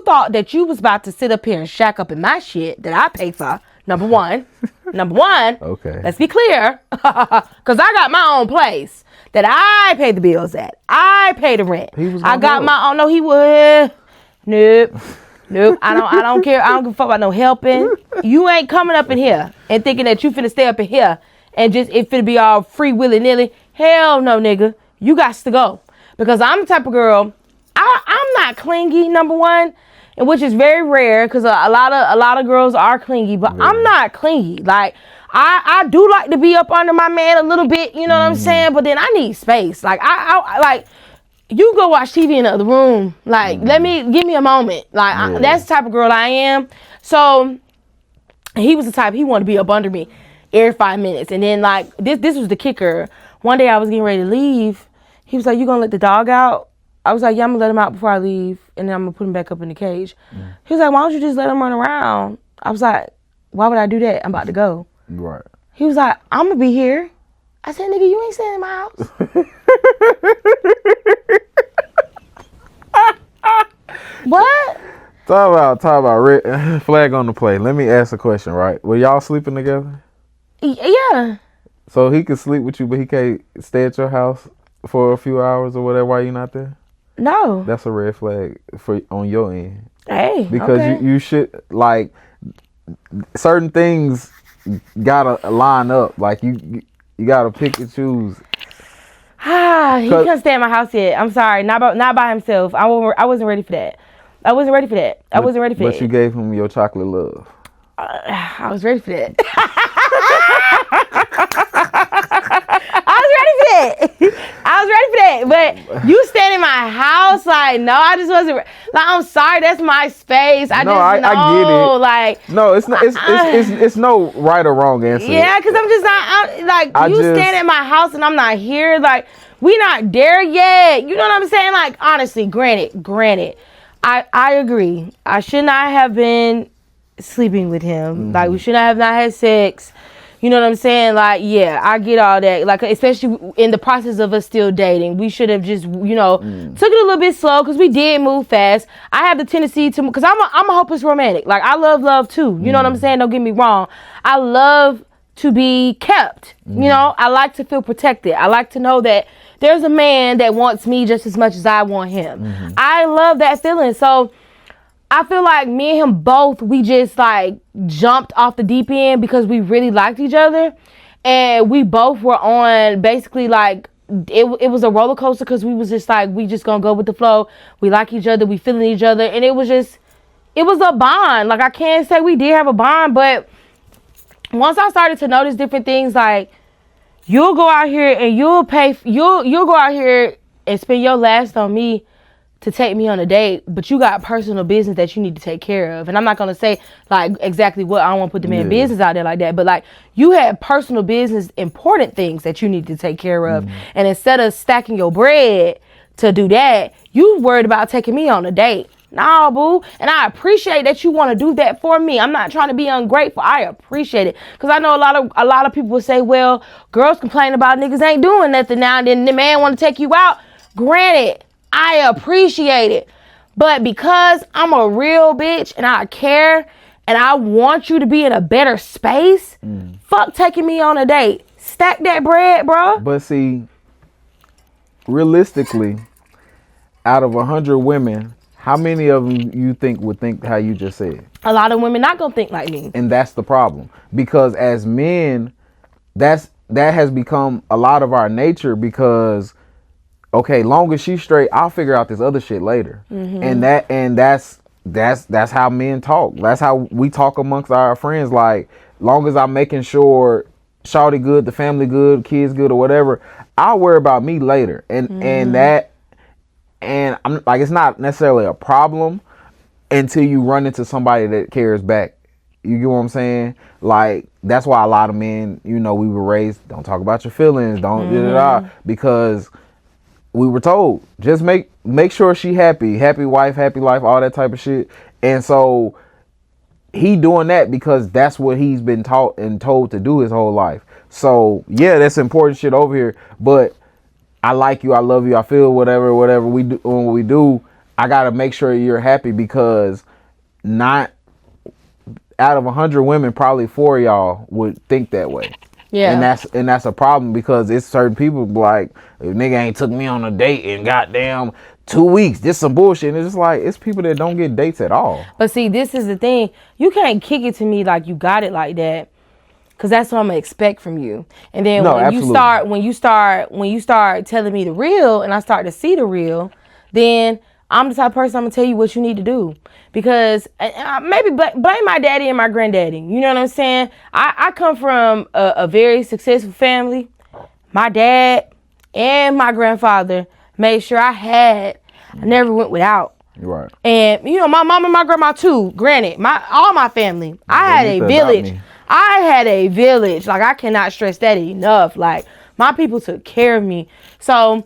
thought that you was about to sit up here and shack up in my shit that I pay for. Number one. Okay. Let's be clear. Because I got my own place that I pay the bills at. I pay the rent. I got my own. No, he would. Nope. I don't care. I don't give a fuck about no helping. You ain't coming up in here and thinking that you finna stay up in here and just it finna be all free willy nilly. Hell no, nigga. You got to go. Because I'm the type of girl, I'm not clingy, number one. and which is very rare because a lot of girls are clingy, but I'm not clingy. Like I do like to be up under my man a little bit, you know what I'm saying? But then I need space. Like I like you go watch TV in the other room. Like give me a moment. Like that's the type of girl I am. So he was the type, he wanted to be up under me every 5 minutes. And then like this was the kicker. One day I was getting ready to leave. He was like, "You gonna let the dog out?" I was like, "Yeah, I'm gonna let him out before I leave, and then I'm gonna put him back up in the cage." He was like, "Why don't you just let him run around?" I was like, "Why would I do that? I'm about to go." Right. He was like, "I'm gonna be here." I said, "Nigga, you ain't staying in my house." What? Talk about red flag on the play. Let me ask a question, right? Were y'all sleeping together? Yeah. So he could sleep with you, but he can't stay at your house for a few hours or whatever while you're not there? No. That's a red flag for on your end. Hey. Because okay. you should, like, certain things gotta line up. Like you gotta pick and choose. He couldn't stay at my house yet. I'm sorry. Not by himself. I wasn't ready for that. I wasn't ready for that. But you gave him your chocolate love. I was ready for that. I was ready for that. But you staying in my house, like, no, I just wasn't. Like, I'm sorry, that's my space. I get it. Like, no, it's not. It's no right or wrong answer. Yeah, because I'm just not. You staying at my house and I'm not here. Like, we not there yet. You know what I'm saying? Like, honestly, granted, I agree. I should not have been sleeping with him. Like, we should not have not had sex. You know what I'm saying? Like, yeah, I get all that. Like, especially in the process of us still dating, we should have just, took it a little bit slow because we did move fast. I have the tendency to, because I'm a hopeless romantic. Like, I love too. You know what I'm saying? Don't get me wrong. I love to be kept. You know, I like to feel protected. I like to know that there's a man that wants me just as much as I want him. I love that feeling. So I feel like me and him both, we just like jumped off the deep end because we really liked each other. And we both were on basically like, it was a roller coaster because we was just like, we just gonna go with the flow. We like each other, we feeling each other. And it was a bond. Like, I can't say we did have a bond, but once I started to notice different things, like, you'll go out here and you'll go out here and spend your last on me to take me on a date, but you got personal business that you need to take care of. And I'm not going to say like exactly what, I don't want to put the man business out there like that, but like, you have personal business, important things that you need to take care of. And instead of stacking your bread to do that, you worried about taking me on a date. Nah, boo. And I appreciate that you want to do that for me. I'm not trying to be ungrateful. I appreciate it. Because I know a lot of people will say, well, girls complain about niggas ain't doing nothing now and then the man want to take you out. Granted, I appreciate it. But because I'm a real bitch and I care and I want you to be in a better space, fuck taking me on a date. Stack that bread, bro. But see, realistically, out of 100 women, how many of them you think would think how you just said? A lot of women not gonna think like me. And that's the problem. Because as men, that has become a lot of our nature because, okay, long as she's straight, I'll figure out this other shit later. And that's how men talk. That's how we talk amongst our friends. Like, long as I'm making sure shawty good, the family good, kids good or whatever, I'll worry about me later. And I'm like, it's not necessarily a problem until you run into somebody that cares back. You get what I'm saying? Like, that's why a lot of men, we were raised, don't talk about your feelings, don't because we were told, just make sure she happy wife, happy life, all that type of shit. And so he doing that because that's what he's been taught and told to do his whole life. So yeah, that's important shit over here. But I like you, I love you, I feel whatever we do. When we do, I gotta make sure you're happy because not out of 100 women, probably 4 of y'all would think that way. Yeah, and that's a problem because it's certain people like, if nigga ain't took me on a date in goddamn 2 weeks, this some bullshit. And it's just like, it's people that don't get dates at all. But see, this is the thing, you can't kick it to me like you got it like that. Cause that's what I'm gonna expect from you. And then when you start telling me the real and I start to see the real, then I'm the type of person I'm gonna tell you what you need to do. Because maybe blame my daddy and my granddaddy. You know what I'm saying? I come from a very successful family. My dad and my grandfather made sure I never went without. Right. And you know, my mom and my grandma too. Granted, all my family. I had a village. I had a village. Like, I cannot stress that enough. Like, my people took care of me. So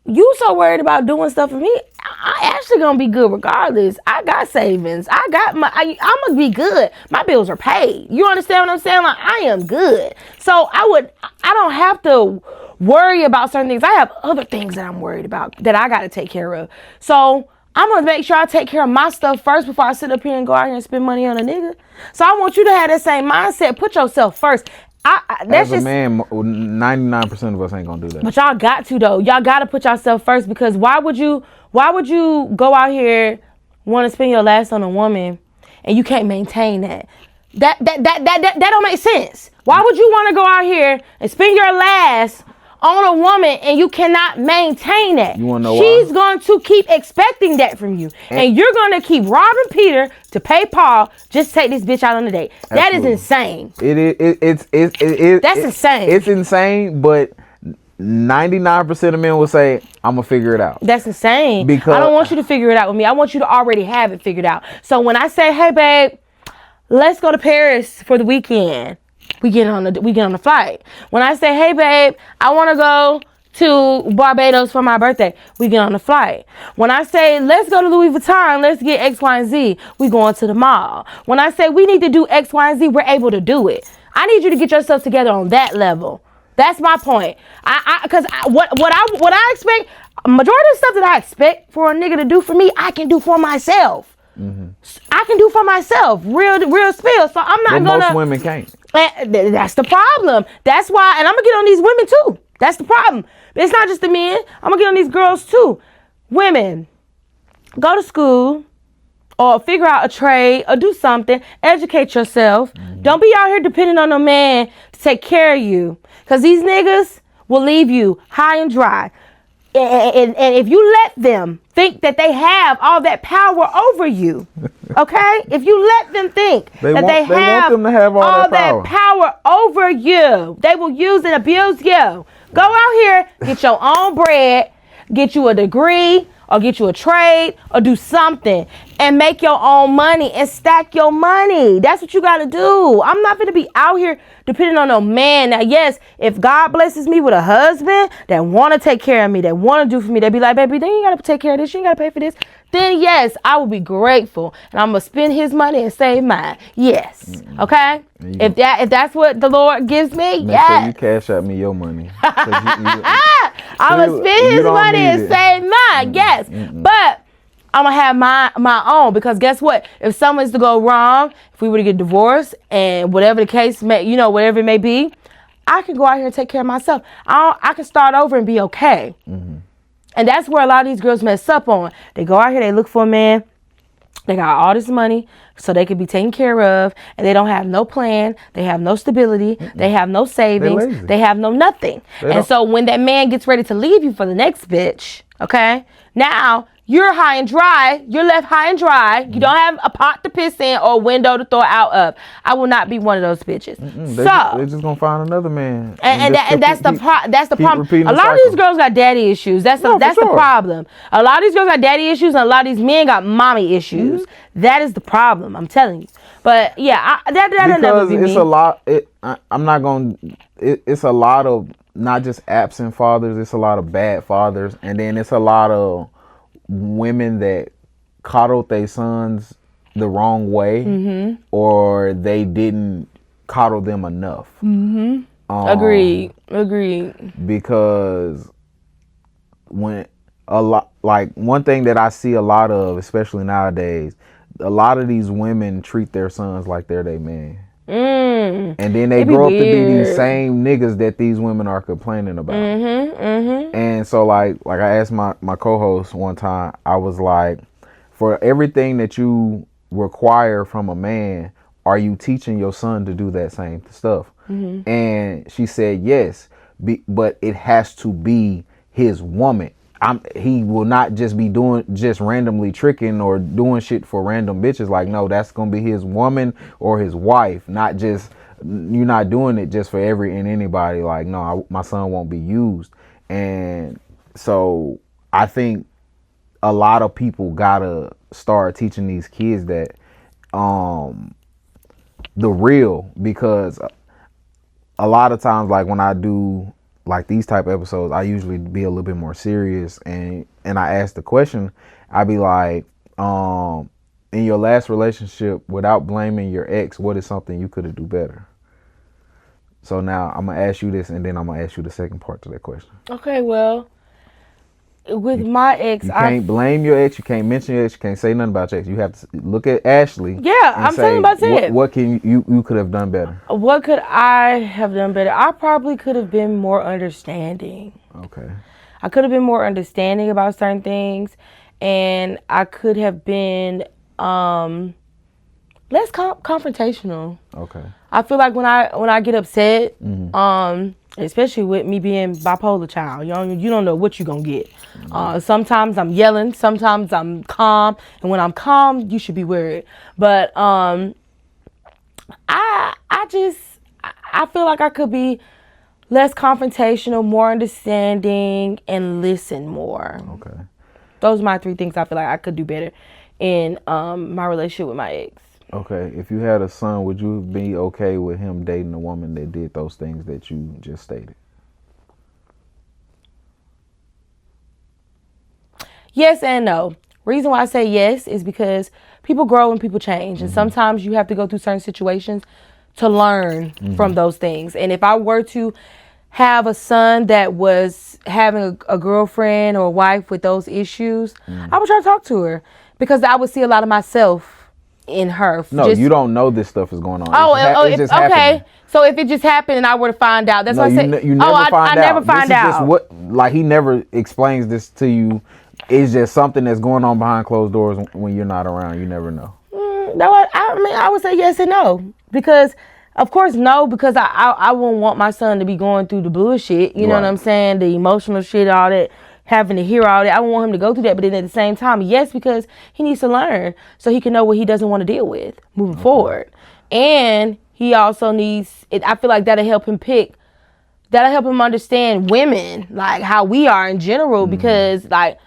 you so worried about doing stuff for me, I actually gonna be good regardless. I got savings. I'm gonna be good. My bills are paid. You understand what I'm saying? Like, I am good. So I don't have to worry about certain things. I have other things that I'm worried about that I gotta take care of. So I'm gonna make sure I take care of my stuff first before I sit up here and go out here and spend money on a nigga. So I want you to have that same mindset. Put yourself first. As a man, 99% of us ain't gonna do that. But y'all got to, though. Y'all got to put yourself first, because why would you go out here want to spend your last on a woman and you can't maintain that? That don't make sense. Why would you want to go out here and spend your last on a woman and you cannot maintain that? You wanna know She's why? going to keep expecting that from you. And you're going to keep robbing Peter to pay Paul just to take this bitch out on a date. Absolutely. That is insane. That's insane. It's insane, but 99% of men will say, I'm gonna figure it out. That's insane. Because I don't want you to figure it out with me. I want you to already have it figured out. So when I say, hey babe, let's go to Paris for the weekend, we get on the flight. When I say, hey babe, I want to go to Barbados for my birthday, we get on the flight. When I say, let's go to Louis Vuitton, let's get X, Y, and Z, we going to the mall. When I say we need to do X, Y, and Z, we're able to do it. I need you to get yourself together on that level. That's my point. Because what I expect, majority of stuff that I expect for a nigga to do for me, I can do for myself. Mm-hmm. I can do for myself, real spill. So I'm not gonna. Most women can't. That's the problem. That's why, and I'm gonna get on these women too. That's the problem. It's not just the men. I'm gonna get on these girls too. Women, go to school or figure out a trade or do something. Educate yourself. Mm-hmm. Don't be out here depending on a man to take care of you, because these niggas will leave you high and dry. And if you let them think that they have all that power over you, okay? If you let them think they want them to have all that power over you, they will use and abuse you. Go out here, get your own bread, get you a degree, or get you a trade, or do something and make your own money and stack your money. That's what you got to do. I'm not going to be out here depending on no man. Now, yes, if God blesses me with a husband that want to take care of me, that want to do for me, they be like, baby, then you got to take care of this. You ain't got to pay for this. Then, yes, I will be grateful. And I'm going to spend his money and save mine. Yes. Mm-hmm. Okay? If that's what the Lord gives me, make sure you cash out me your money. I'm going to spend his money and save mine. Yes. Mm-hmm. But I'm going to have my own, because guess what? If something's to go wrong, if we were to get divorced and whatever the case may, whatever it may be, I can go out here and take care of myself. I can start over and be okay. Mm-hmm. And that's where a lot of these girls mess up on. They go out here, they look for a man. They got all this money so they can be taken care of, and they don't have no plan. They have no stability. Mm-mm. They have no savings. They have no nothing. And so when that man gets ready to leave you for the next bitch, okay, now you're high and dry. You're left high and dry. You don't have a pot to piss in or a window to throw out of. I will not be one of those bitches. They're just gonna find another man. And that's the problem. A lot of these girls got daddy issues. That's the problem. A lot of these girls got daddy issues, and a lot of these men got mommy issues. Mm-hmm. That is the problem. I'm telling you. But yeah, that'll never be me. It's a lot. I'm not gonna. It's a lot of not just absent fathers. It's a lot of bad fathers, and then it's a lot of women that coddled their sons the wrong way, mm-hmm. or they didn't coddle them enough. Mm-hmm. Agreed. Because when one thing that I see a lot of, especially nowadays, a lot of these women treat their sons like they're their man. And then they grow up to be these same niggas that these women are complaining about. Mm-hmm, mm-hmm. And so like I asked my co-host one time, I was like, for everything that you require from a man, are you teaching your son to do that same stuff? Mm-hmm. And she said yes, but it has to be his woman. he will not just be doing just randomly tricking or doing shit for random bitches. Like, no, that's gonna be his woman or his wife, not just, you're not doing it just for every and anybody. Like, no, my son won't be used. And so I think a lot of people gotta start teaching these kids that the real, because a lot of times, like when I do like these type of episodes, I usually be a little bit more serious, and I ask the question, I be like, in your last relationship, without blaming your ex, what is something you could have do better? So now I'm gonna ask you this, and then I'm gonna ask you the second part to that question. Okay, well, with my ex, you can't blame your ex. You can't mention your ex. You can't say nothing about your ex. You have to look at Ashley. Yeah, I'm telling you about it. What can you could have done better? What could I have done better? I probably could have been more understanding. Okay. I could have been more understanding about certain things, and I could have been less confrontational. Okay. I feel like when I get upset, especially with me being bipolar child, you don't know what you're gonna get. Sometimes I'm yelling, sometimes I'm calm, and when I'm calm, you should be worried. But I feel like I could be less confrontational, more understanding, and listen more. Okay. Those are my 3 things I feel like I could do better in my relationship with my ex. Okay, if you had a son, would you be okay with him dating a woman that did those things that you just stated? Yes and no. Reason why I say yes is because people grow and people change. And sometimes you have to go through certain situations to learn from those things. And if I were to have a son that was having a girlfriend or a wife with those issues, I would try to talk to her, because I would see a lot of myself in her. No, you don't know this stuff is going on. It's just okay. Happening. So if it just happened and I were to find out, that's what I said. You never find out. I never find out. Just like he never explains this to you. It's just something that's going on behind closed doors when you're not around. You never know. No, I would say yes and no, because of course no, because I wouldn't want my son to be going through the bullshit. You know what I'm saying? The emotional shit, all that. Having to hear all that. I don't want him to go through that, but then at the same time, yes, because he needs to learn so he can know what he doesn't want to deal with moving forward. And he also needs, I feel like that'll help him understand women, like how we are in general, because like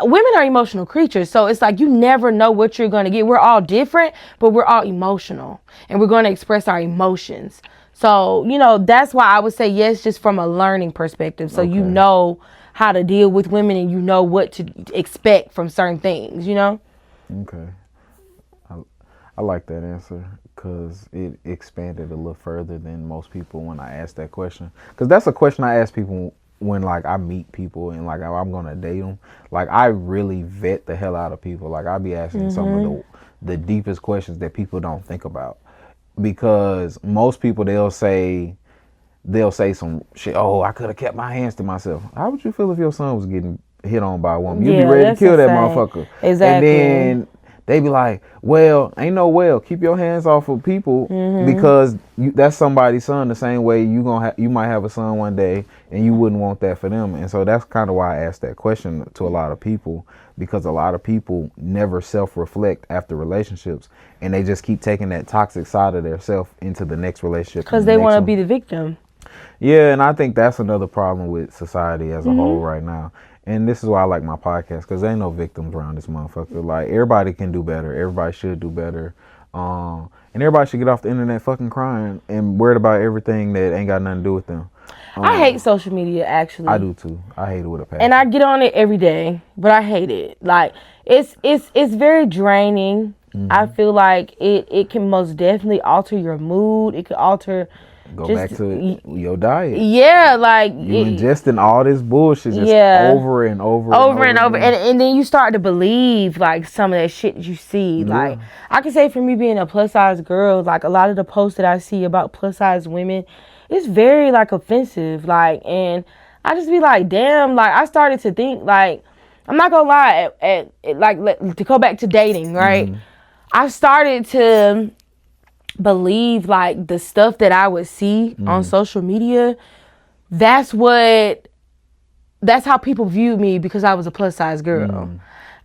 women are emotional creatures. So it's like you never know what you're going to get. We're all different, but we're all emotional and we're going to express our emotions. So, that's why I would say yes, just from a learning perspective. So you know how to deal with women and you know what to expect from certain things, Okay. I like that answer because it expanded a little further than most people when I asked that question. Because that's a question I ask people when like I meet people and like I'm going to date them. Like I really vet the hell out of people. Like I be asking some of the deepest questions that people don't think about. Because most people, they'll say some shit. Oh, I could have kept my hands to myself. How would you feel if your son was getting hit on by a woman? You'd be ready to kill that motherfucker. Exactly. And then they be like, well, ain't no well. Keep your hands off of people because that's somebody's son. The same way you might have a son one day and you wouldn't want that for them. And so that's kind of why I asked that question to a lot of people, because a lot of people never self-reflect after relationships and they just keep taking that toxic side of their self into the next relationship. Because they want to be the victim. Yeah, and I think that's another problem with society as a whole right now. And this is why I like my podcast, because there ain't no victims around this motherfucker. Like, everybody can do better. Everybody should do better. And everybody should get off the internet fucking crying and worried about everything that ain't got nothing to do with them. I hate social media, actually. I do too. I hate it with a passion. And I get on it every day, but I hate it. Like, it's very draining. I feel like it can most definitely alter your mood. It could alter... Go back to your diet. Yeah, like you ingesting all this bullshit just over and over and over. And then you start to believe like some of that shit you see. Like I can say for me being a plus size girl, like a lot of the posts that I see about plus size women, it's very like offensive. Like, and I just be like, damn. Like I started to think like, I'm not gonna lie, to go back to dating, right? I started to believe like the stuff that I would see on social media, that's what that's how people viewed me because I was a plus size girl.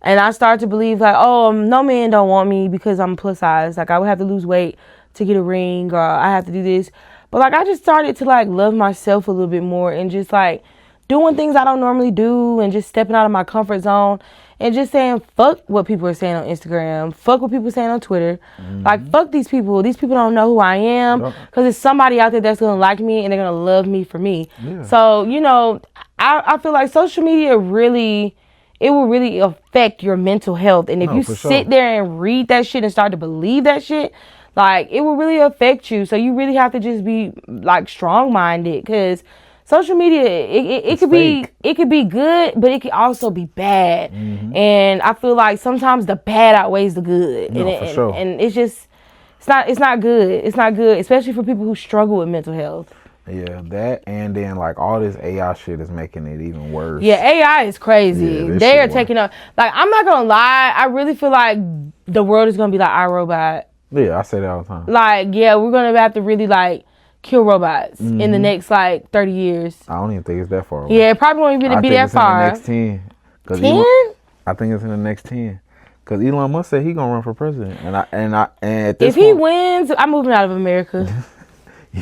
And I started to believe like, oh, no man don't want me because I'm plus size. Like I would have to lose weight to get a ring, or I have to do this. But like I just started to like love myself a little bit more and just like doing things I don't normally do and just stepping out of my comfort zone and just saying fuck what people are saying on Instagram, fuck what people are saying on Twitter. Like fuck these people. These people don't know who I am because there's somebody out there that's gonna like me and they're gonna love me for me. So you know, I feel like social media really, it will really affect your mental health. And if you sit there and read that shit and start to believe that shit, like it will really affect you. So you really have to just be like strong-minded, because social media, it could be good, but it could also be bad. And I feel like sometimes the bad outweighs the good. And it's just, it's not good. It's not good, especially for people who struggle with mental health. Yeah, that, and then like all this AI shit is making it even worse. Yeah, AI is crazy. They are taking up. Like, I'm not gonna lie, I really feel like the world is gonna be like iRobot. Yeah, I say that all the time. Like, yeah, we're gonna have to really like kill robots in the next like 30 years. I don't even think it's that far away. Yeah, it probably won't even be that far. I think it's in the next 10. 10? I think it's in the next 10. Because Elon Musk said he gonna run for president, and at this if he wins, I'm moving out of America.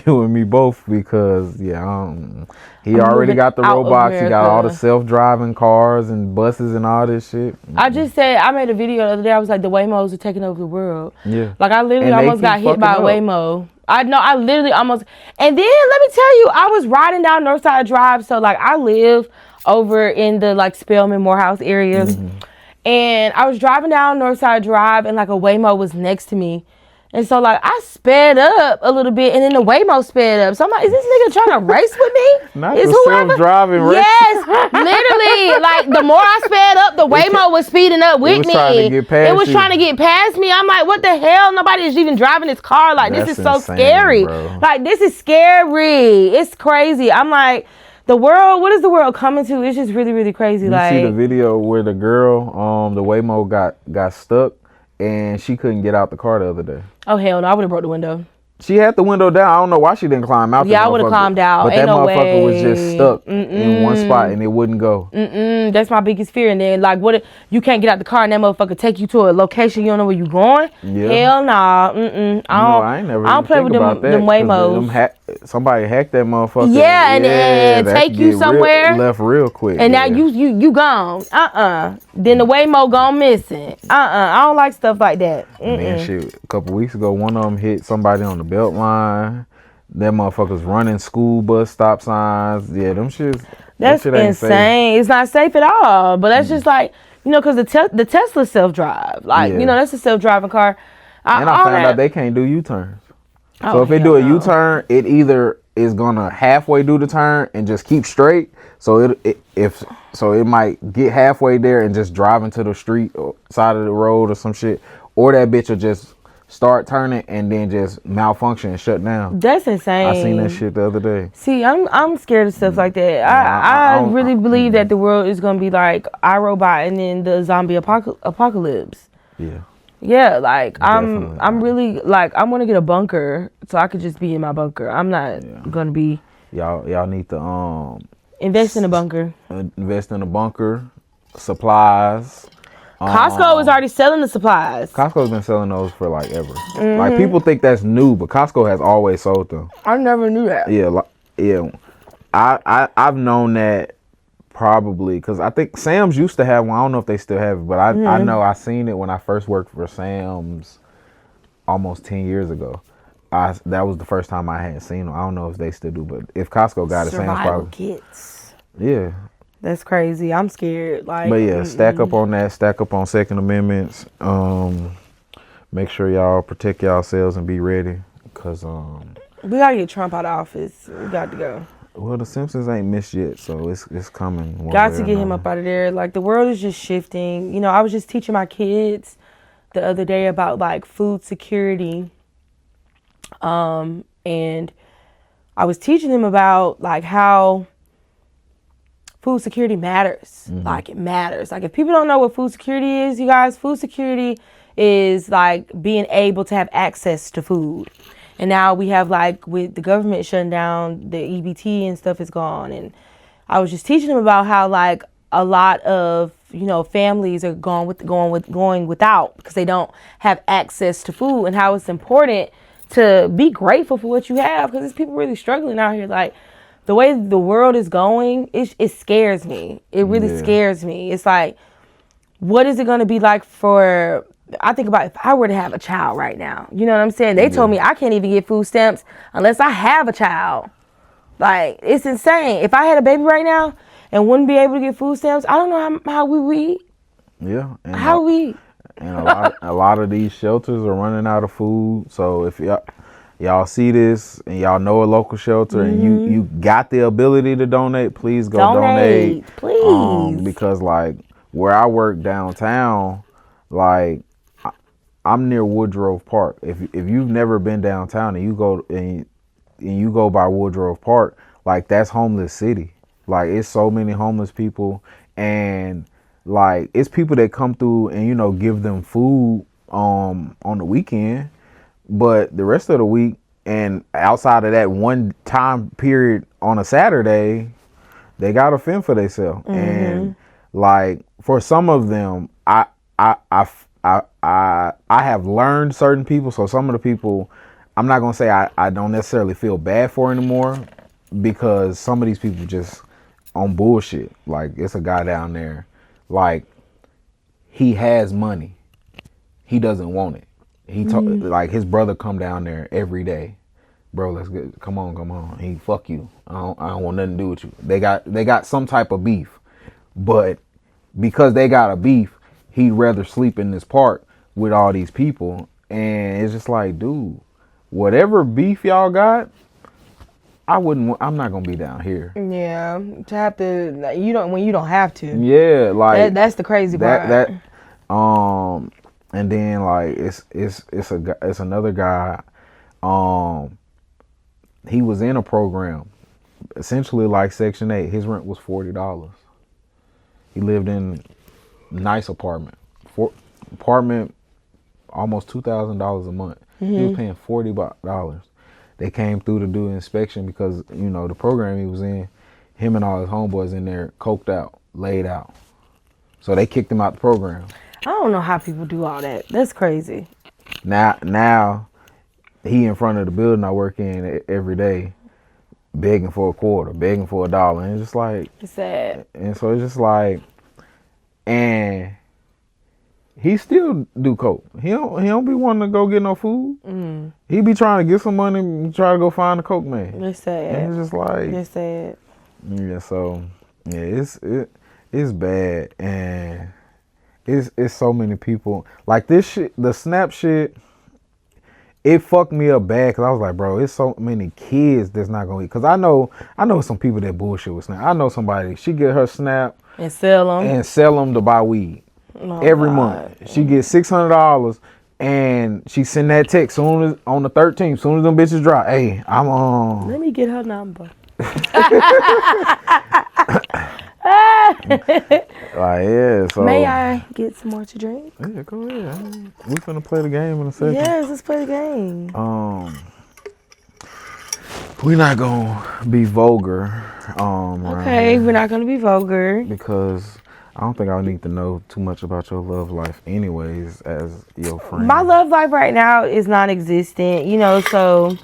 You and me both, because he already got the robots. He got all the self-driving cars and buses and all this shit. I just said, I made a video the other day. I was like, the Waymos are taking over the world. Yeah. Like I literally almost got hit by a Waymo. I literally almost. And then let me tell you, I was riding down Northside Drive. So like I live over in the like Spelman Morehouse area. And I was driving down Northside Drive and like a Waymo was next to me. And so, like, I sped up a little bit, and then the Waymo sped up. So I'm like, is this nigga trying to race with me? Not is the self-driving race. Yes, literally. Like, the more I sped up, the Waymo was speeding up with me. It was trying to get past me. I'm like, what the hell? Nobody is even driving this car. Like, this is so scary. Bro. Like, this is scary. It's crazy. I'm like, the world, what is the world coming to? It's just really, really crazy. You see the video where the girl, the Waymo got stuck, and she couldn't get out the car the other day. Oh, hell no. I would have broke the window. She had the window down. I don't know why she didn't climb out. Yeah, I would have climbed out. But that motherfucker was just stuck in one spot and it wouldn't go. That's my biggest fear. And then, like, what if you can't get out the car and that motherfucker take you to a location you don't know where you going? Yeah. Hell nah. I ain't never. I don't play with them Waymos. Somebody hacked that motherfucker. Yeah, and take you somewhere. Left real quick. And now you gone. Then the Waymo gone missing. I don't like stuff like that. And then shit, a couple weeks ago, one of them hit somebody on the belt line. That motherfuckers running school bus stop signs. Yeah, them shits. That's shit insane. Safe. It's not safe at all. But that's just like, because the Tesla self-drive. Like, that's a self-driving car. I found out they can't do U-turns. So if they do a U-turn, it either is gonna halfway do the turn and just keep straight. So it might get halfway there and just drive into the street or side of the road or some shit, or that bitch will just start turning and then just malfunction and shut down. That's insane. I seen that shit the other day. See, I'm scared of stuff like that. I really believe that the world is gonna be like iRobot and then the zombie apocalypse. Yeah. Yeah, like I'm really like I'm gonna get a bunker so I could just be in my bunker. I'm not gonna be. Y'all need to invest in a bunker. Invest in a bunker, supplies. Costco is already selling the supplies. Costco's been selling those for like ever. Like people think that's new, but Costco has always sold them. I never knew that. Yeah. I've known that probably because I think Sam's used to have one. I don't know if they still have it, but I know I seen it when I first worked for Sam's almost 10 years ago. That was the first time I had seen them. I don't know if they still do, but if Costco got it, Sam's probably kits. Yeah. That's crazy. I'm scared. Like, but yeah, stack up on that. Stack up on Second Amendments. Make sure y'all protect yourselves and be ready, cause we gotta get Trump out of office. We got to go. Well, the Simpsons ain't missed yet, so it's coming. Got to get him up out of there. Like, the world is just shifting. I was just teaching my kids the other day about like food security, and I was teaching them about like how food security matters. Like, it matters. Like, if people don't know what food security is, you guys, food security is like being able to have access to food. And now we have, like, with the government shutting down, the EBT and stuff is gone. And I was just teaching them about how like a lot of families are going without because they don't have access to food, and how it's important to be grateful for what you have, because there's people really struggling out here. Like the way the world is going, it scares me. It really scares me. It's like, what is it going to be like for, I think about if I were to have a child right now. You know what I'm saying? They told me I can't even get food stamps unless I have a child. Like, it's insane. If I had a baby right now and wouldn't be able to get food stamps, I don't know how we would eat. Yeah. And how we eat. And a lot of these shelters are running out of food. So if y'all see this and y'all know a local shelter and you got the ability to donate, please go donate. Please. Because like where I work downtown, like I'm near Woodrow Park. If you've never been downtown and you go by Woodrow Park, like that's homeless city. Like it's so many homeless people, and like it's people that come through and give them food on the weekend, but the rest of the week and outside of that one time period on a Saturday, they gotta fend for themselves. And like for some of them, I have learned certain people. So some of the people, I'm not gonna say I don't necessarily feel bad for anymore, because some of these people just on bullshit. Like it's a guy down there, like he has money, he doesn't want it. Like his brother come down there every day, bro. Let's get, come on. He fuck you. I don't want nothing to do with you. They got some type of beef, but because they got a beef, he'd rather sleep in this park with all these people. And it's just like, dude, whatever beef y'all got, I'm not gonna be down here. Yeah, to have to, when you don't have to. Yeah, like that's the crazy part. And then like it's another guy. He was in a program, essentially like Section 8. His rent was $40. He lived in a nice apartment, almost $2,000 a month. He was paying $40. They came through to do an inspection because, the program he was in, him and all his homeboys in there coked out, laid out. So they kicked him out the program. I don't know how people do all that. That's crazy. Now he in front of the building I work in every day, begging for a quarter, begging for $1. And it's just like, it's sad. And so it's just like, and he still do coke. He don't be wanting to go get no food. He be trying to get some money and try to go find a coke man. It's sad. And it's just like, it's sad. Yeah, so yeah, it's bad, and it's so many people like this shit. The Snap shit, it fucked me up bad because I was like, bro, it's so many kids that's not gonna eat. Because I know some people that bullshit with Snap. I know somebody, she get her Snap and sell them to buy weed. Every month she gets $600, and she send that text soon as on the 13th. Soon as them bitches drop, hey, I'm on. Let me get her number. So may I get some more to drink? Yeah, go ahead. We finna play the game in a second. Yes, let's play the game. We're not gonna be vulgar. Okay, we're not gonna be vulgar because I don't think I need to know too much about your love life anyways as your friend. My love life right now is non-existent, so...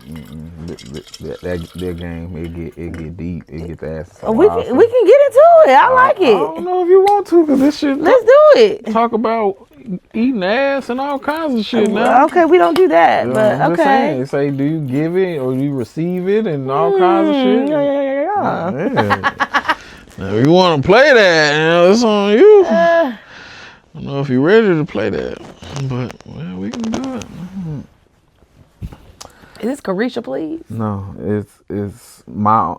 That game, it get deep. It get the ass. We can get into it. I like it. I don't know if you want to, because this shit... Let's do it. Talk about eating ass and all kinds of shit now. Okay, we don't do that, but I'm okay. Just saying, say, do you give it or do you receive it and all kinds of shit? Yeah. Now, if you want to play that, it's on you. I don't know if you're ready to play that, but we can do it. Is this Carisha, please? No, it's my.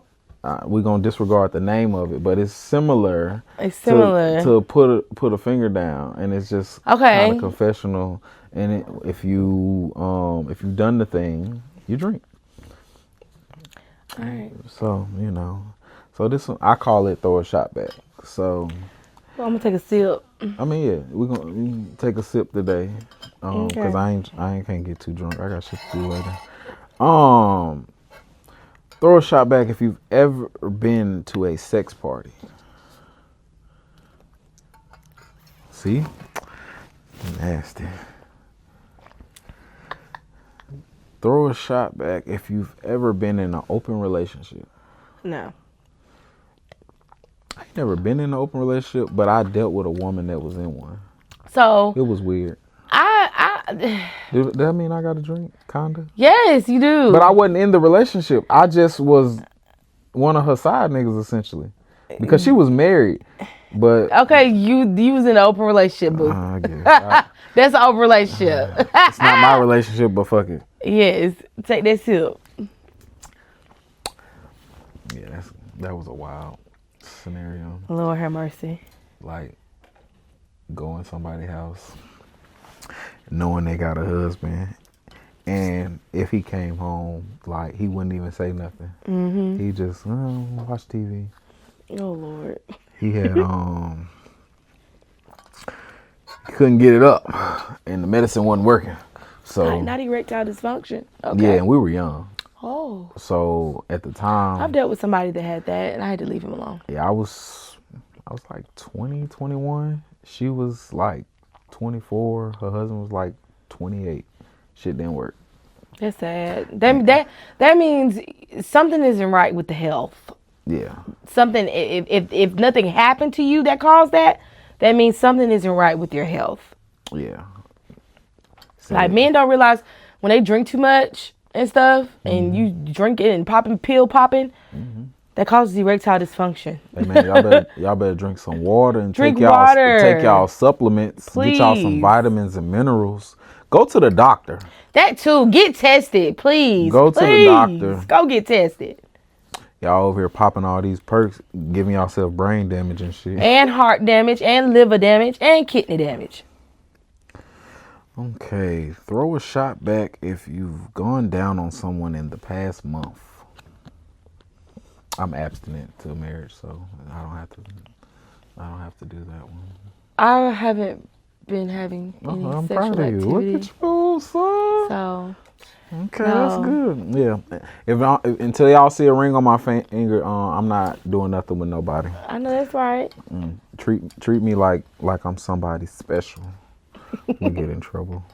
We're gonna disregard the name of it, but it's similar. It's similar to put a finger down, and it's just kind of confessional. And if you've done the thing, you drink. All right. So so this one, I call it throw a shot back. So I'm gonna take a sip. I mean, yeah, we're gonna take a sip today, because I ain't can't get too drunk. I got shit to do later. Throw a shot back if you've ever been to a sex party. See? Nasty. Throw a shot back if you've ever been in an open relationship. No. I ain't never been in an open relationship, but I dealt with a woman that was in one. So it was weird. Does that mean I got a drink? Kinda. Yes, you do. But I wasn't in the relationship. I just was one of her side niggas essentially, because she was married. But okay, you was in an open relationship, boo. I guess. That's an open relationship. It's not my relationship, but fuck it. Yes, take that sip. Yeah, that was a wild scenario. Lord have mercy. Like, go in somebody's house, knowing they got a husband, and if he came home, like, he wouldn't even say nothing. Mm-hmm. He just watch TV. Oh Lord. He had he couldn't get it up, and the medicine wasn't working. So not erectile dysfunction. Okay. Yeah, and we were young. Oh. So at the time, I've dealt with somebody that had that, and I had to leave him alone. Yeah, I was like 20, 21. She was like 24. Her husband was like 28. Shit didn't work. That's sad. That means something isn't right with the health. Yeah. Something, if nothing happened to you that caused that means something isn't right with your health. Yeah. Like, men don't realize when they drink too much and stuff, and you drink it and pill popping, that causes erectile dysfunction. Hey man, y'all better drink some water and take y'all supplements. Please. Get y'all some vitamins and minerals. Go to the doctor. That too. Get tested, please. Go to the doctor. Go get tested. Y'all over here popping all these perks, giving yourself brain damage and shit. And heart damage, and liver damage, and kidney damage. Okay, throw a shot back if you've gone down on someone in the past month. I'm abstinent to marriage, so I don't have to do that one. I haven't been having any I'm sexual proud of you. activity. Look at you, son. So okay, that's good. Yeah, until y'all see a ring on my finger, I'm not doing nothing with nobody. I know that's right. Treat me like I'm somebody special. We get in trouble.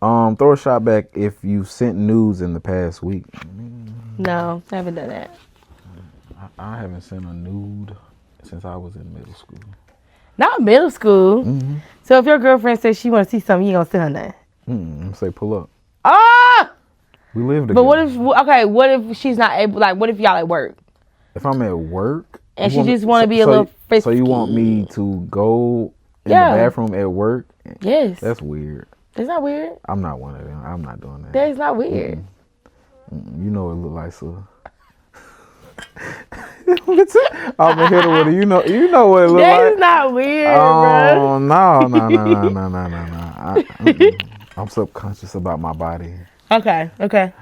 Throw a shot back if you sent nudes in the past week. No, I haven't done that. I haven't sent a nude since I was in middle school. Not middle school. Mm-hmm. So if your girlfriend says she want to see something, you gonna send her that? Say pull up. Ah! We live together. But what if she's not able? Like, what if y'all at work? If I'm at work and she just want to be a little frisky. So you want me to go in the bathroom at work? Yes. That's weird. That's not weird. I'm not one of them. I'm not doing that. That is not weird. You know it look like so. I'm gonna hit her with it. You know what it look like. That is not weird, bro. Oh no. I'm subconscious about my body. Okay.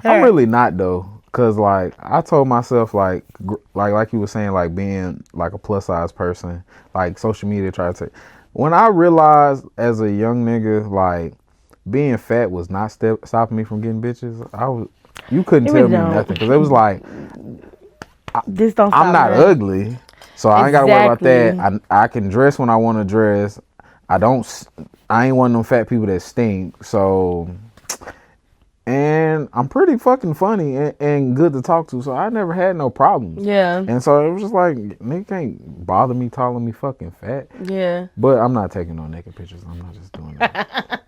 I'm really not though, cause like I told myself like you were saying, like being like a plus size person, like social media tried to. When I realized as a young nigga, like being fat was not stopping me from getting bitches, you couldn't tell me nothing, because it was like, I'm not ugly, so I ain't gotta worry about that. I can dress when I want to dress. I ain't one of them fat people that stink. So, and I'm pretty fucking funny and good to talk to, so I never had no problems. Yeah. And so it was just like, nigga can't bother me calling me fucking fat. Yeah. But I'm not taking no naked pictures. I'm not just doing that.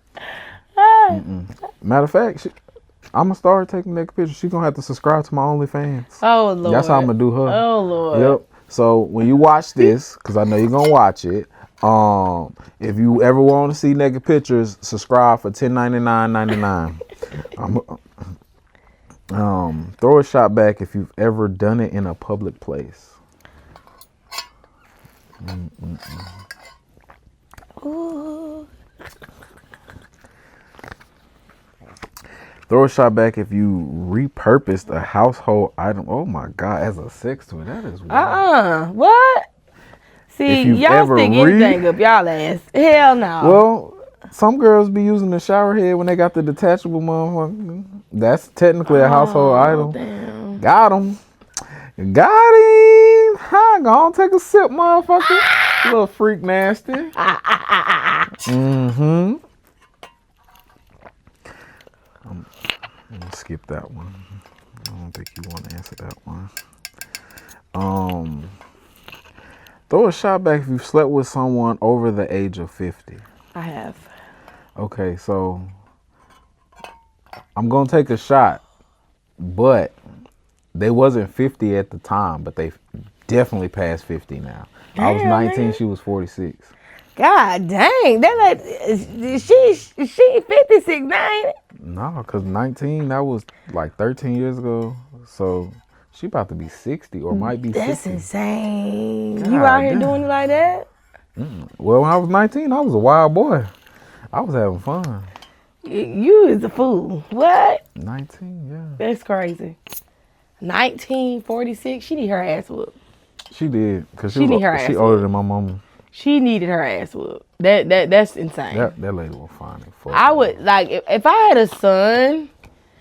Matter of fact, I'm gonna start taking naked pictures. She's gonna have to subscribe to my OnlyFans. Oh Lord. That's how I'm gonna do her. Oh Lord. Yep. So when you watch this, because I know you're gonna watch it, if you ever want to see naked pictures, subscribe for $10.99.99. Throw a shot back if you've ever done it in a public place. Ooh. Throw a shot back if you repurposed a household item. Oh my God, as a sex toy. That is weird. What? See, y'all stick anything up y'all ass. Hell no. Well, some girls be using the shower head when they got the detachable motherfucker. That's technically a household item. Damn. Got him. Got him. Hi, go on, take a sip, motherfucker. Little freak nasty. Mm-hmm. I'm gonna skip that one. I don't think you want to answer that one. Throw a shot back if you've slept with someone over the age of 50. I have. Okay, so I'm gonna take a shot, but they wasn't 50 at the time, but they definitely past 50 now. Damn, I was 19, man. she was 46. God dang, that like she 56 now, ain't it? No, cause 19, that was like 13 years ago. So she about to be 60 or might be 60. That's insane. God You out here damn. doing it like that? Well, when I was 19, I was a wild boy. I was having fun. You is a fool. What? 19, yeah. That's crazy. 1946. She need her ass whooped. She did, cause She need her she ass older whooped. than my mama. She needed her ass whooped. That's insane. That lady was fine as fuck. I would like if I had a son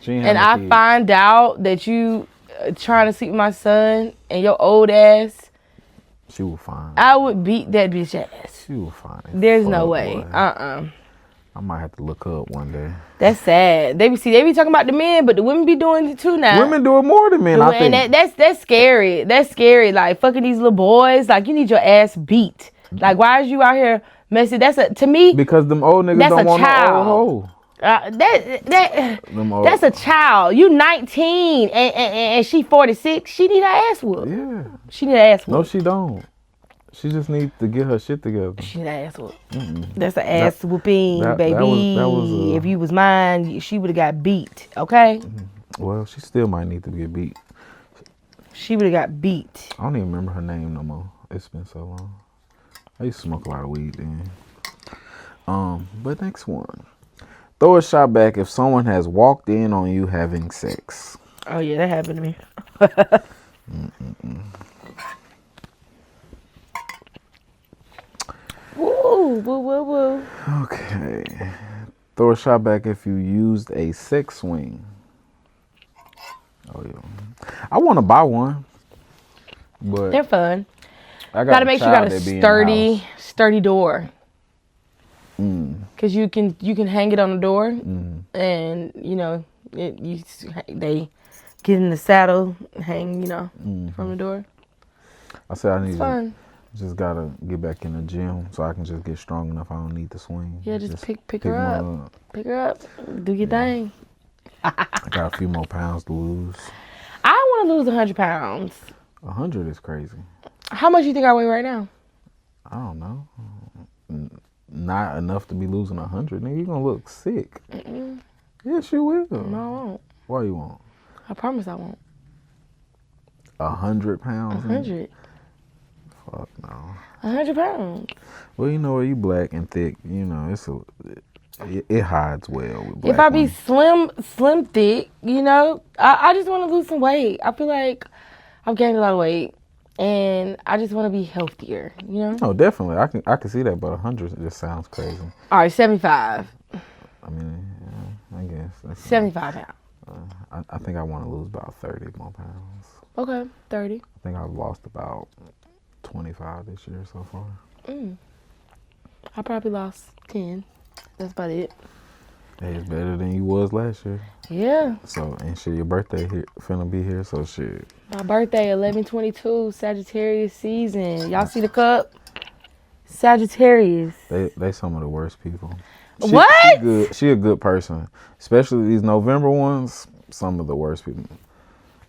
She ain't and have I no kids. find out that you trying to sleep with my son and your old ass, She was fine. I would beat that bitch ass. She was fine. as There's no fuck, way. boy. I might have to look her up one day. That's sad. They be talking about the men, but the women be doing it too now. Women do it more than men, I think. And that's scary. That's scary. Like fucking these little boys. Like you need your ass beat. Like why is you out here messing? To me. Because them old niggas That's don't a want child. no old hoe. That's a child. You 19 and she 46. She need her ass whooped. Yeah. She need her ass whooped. No, she don't. She just needs to get her shit together. She need her ass whooped. That's an ass whooping, that baby. was if you was mine, she would have got beat. Okay. Well, she still might need to get beat. She would have got beat. I don't even remember her name no more. It's been so long. I used to smoke a lot of weed then. But next one. Throw a shot back if someone has walked in on you having sex. Oh yeah, that happened to me. Woo, woo, woo, woo. Okay. Throw a shot back if you used a sex swing. Oh yeah. I want to buy one, but They're fun. I Gotta make sure you got child a that be in the house. sturdy door. Cause you can hang it on the door, and you know they get in the saddle, hang from the door. I said I need Fun. just gotta get back in the gym so I can just get strong enough. I don't need to swing. Yeah, just pick her one up. Pick her up. Do your thing. I got a few more pounds to lose. I want to lose 100 pounds. 100 is crazy. How much do you think I weigh right now? I don't know. Not enough to be losing 100. Nigga, you gonna look sick. Yes, you will. No, I won't. Why you won't? I promise I won't. 100 pounds? 100. Fuck no. 100 pounds. Well, you know, you black and thick. You know, it hides well with black If I be women. slim thick, I just want to lose some weight. I feel like I've gained a lot of weight, and I just want to be healthier. No, definitely. I can see that, but 100 just sounds crazy. All right, 75. I mean, yeah, I guess. That's 75 pounds. I think I want to lose about 30 more pounds. Okay, 30. I think I've lost about 25 this year so far. I probably lost 10. That's about it. Hey, it's better than you was last year. Yeah. So, and shit, your birthday finna be here, so shit. My birthday, 11/22, Sagittarius season. Y'all see the cup? Sagittarius. They some of the worst people. What? She a good person. Especially these November ones, some of the worst people.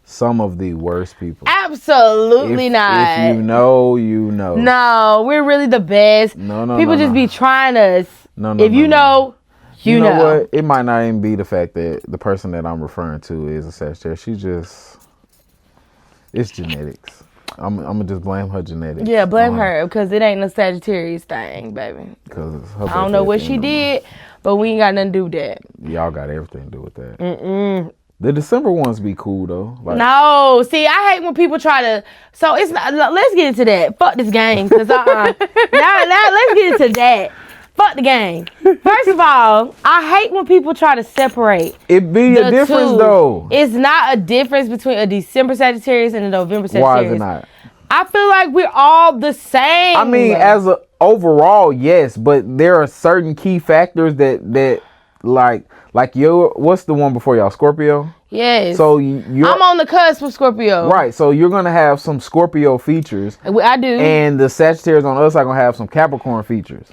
Some of the worst people. Absolutely not. If you know, you know. No, we're really the best. No. People just be trying us. No. If you know, you know. What? It might not even be the fact that the person that I'm referring to is a Sagittarius. It's genetics. I'm gonna just blame her genetics. Yeah, blame her because it ain't no Sagittarius thing, baby. Because I don't know what she did, but we ain't got nothing to do with that. Y'all got everything to do with that. The December ones be cool though. Like, no, see, I hate when people try to. So it's not. Let's get into that. Fuck this game, cause now let's get into that. Fuck the game. First of all, I hate when people try to separate. It be a difference though. It's not a difference between a December Sagittarius and a November Sagittarius. Why is it not? I feel like we're all the same. I mean, as a overall, yes, but there are certain key factors that like what's the one before y'all? Scorpio? Yes. So I'm on the cusp of Scorpio. Right. So you're gonna have some Scorpio features. I do. And the Sagittarius on the other side gonna have some Capricorn features.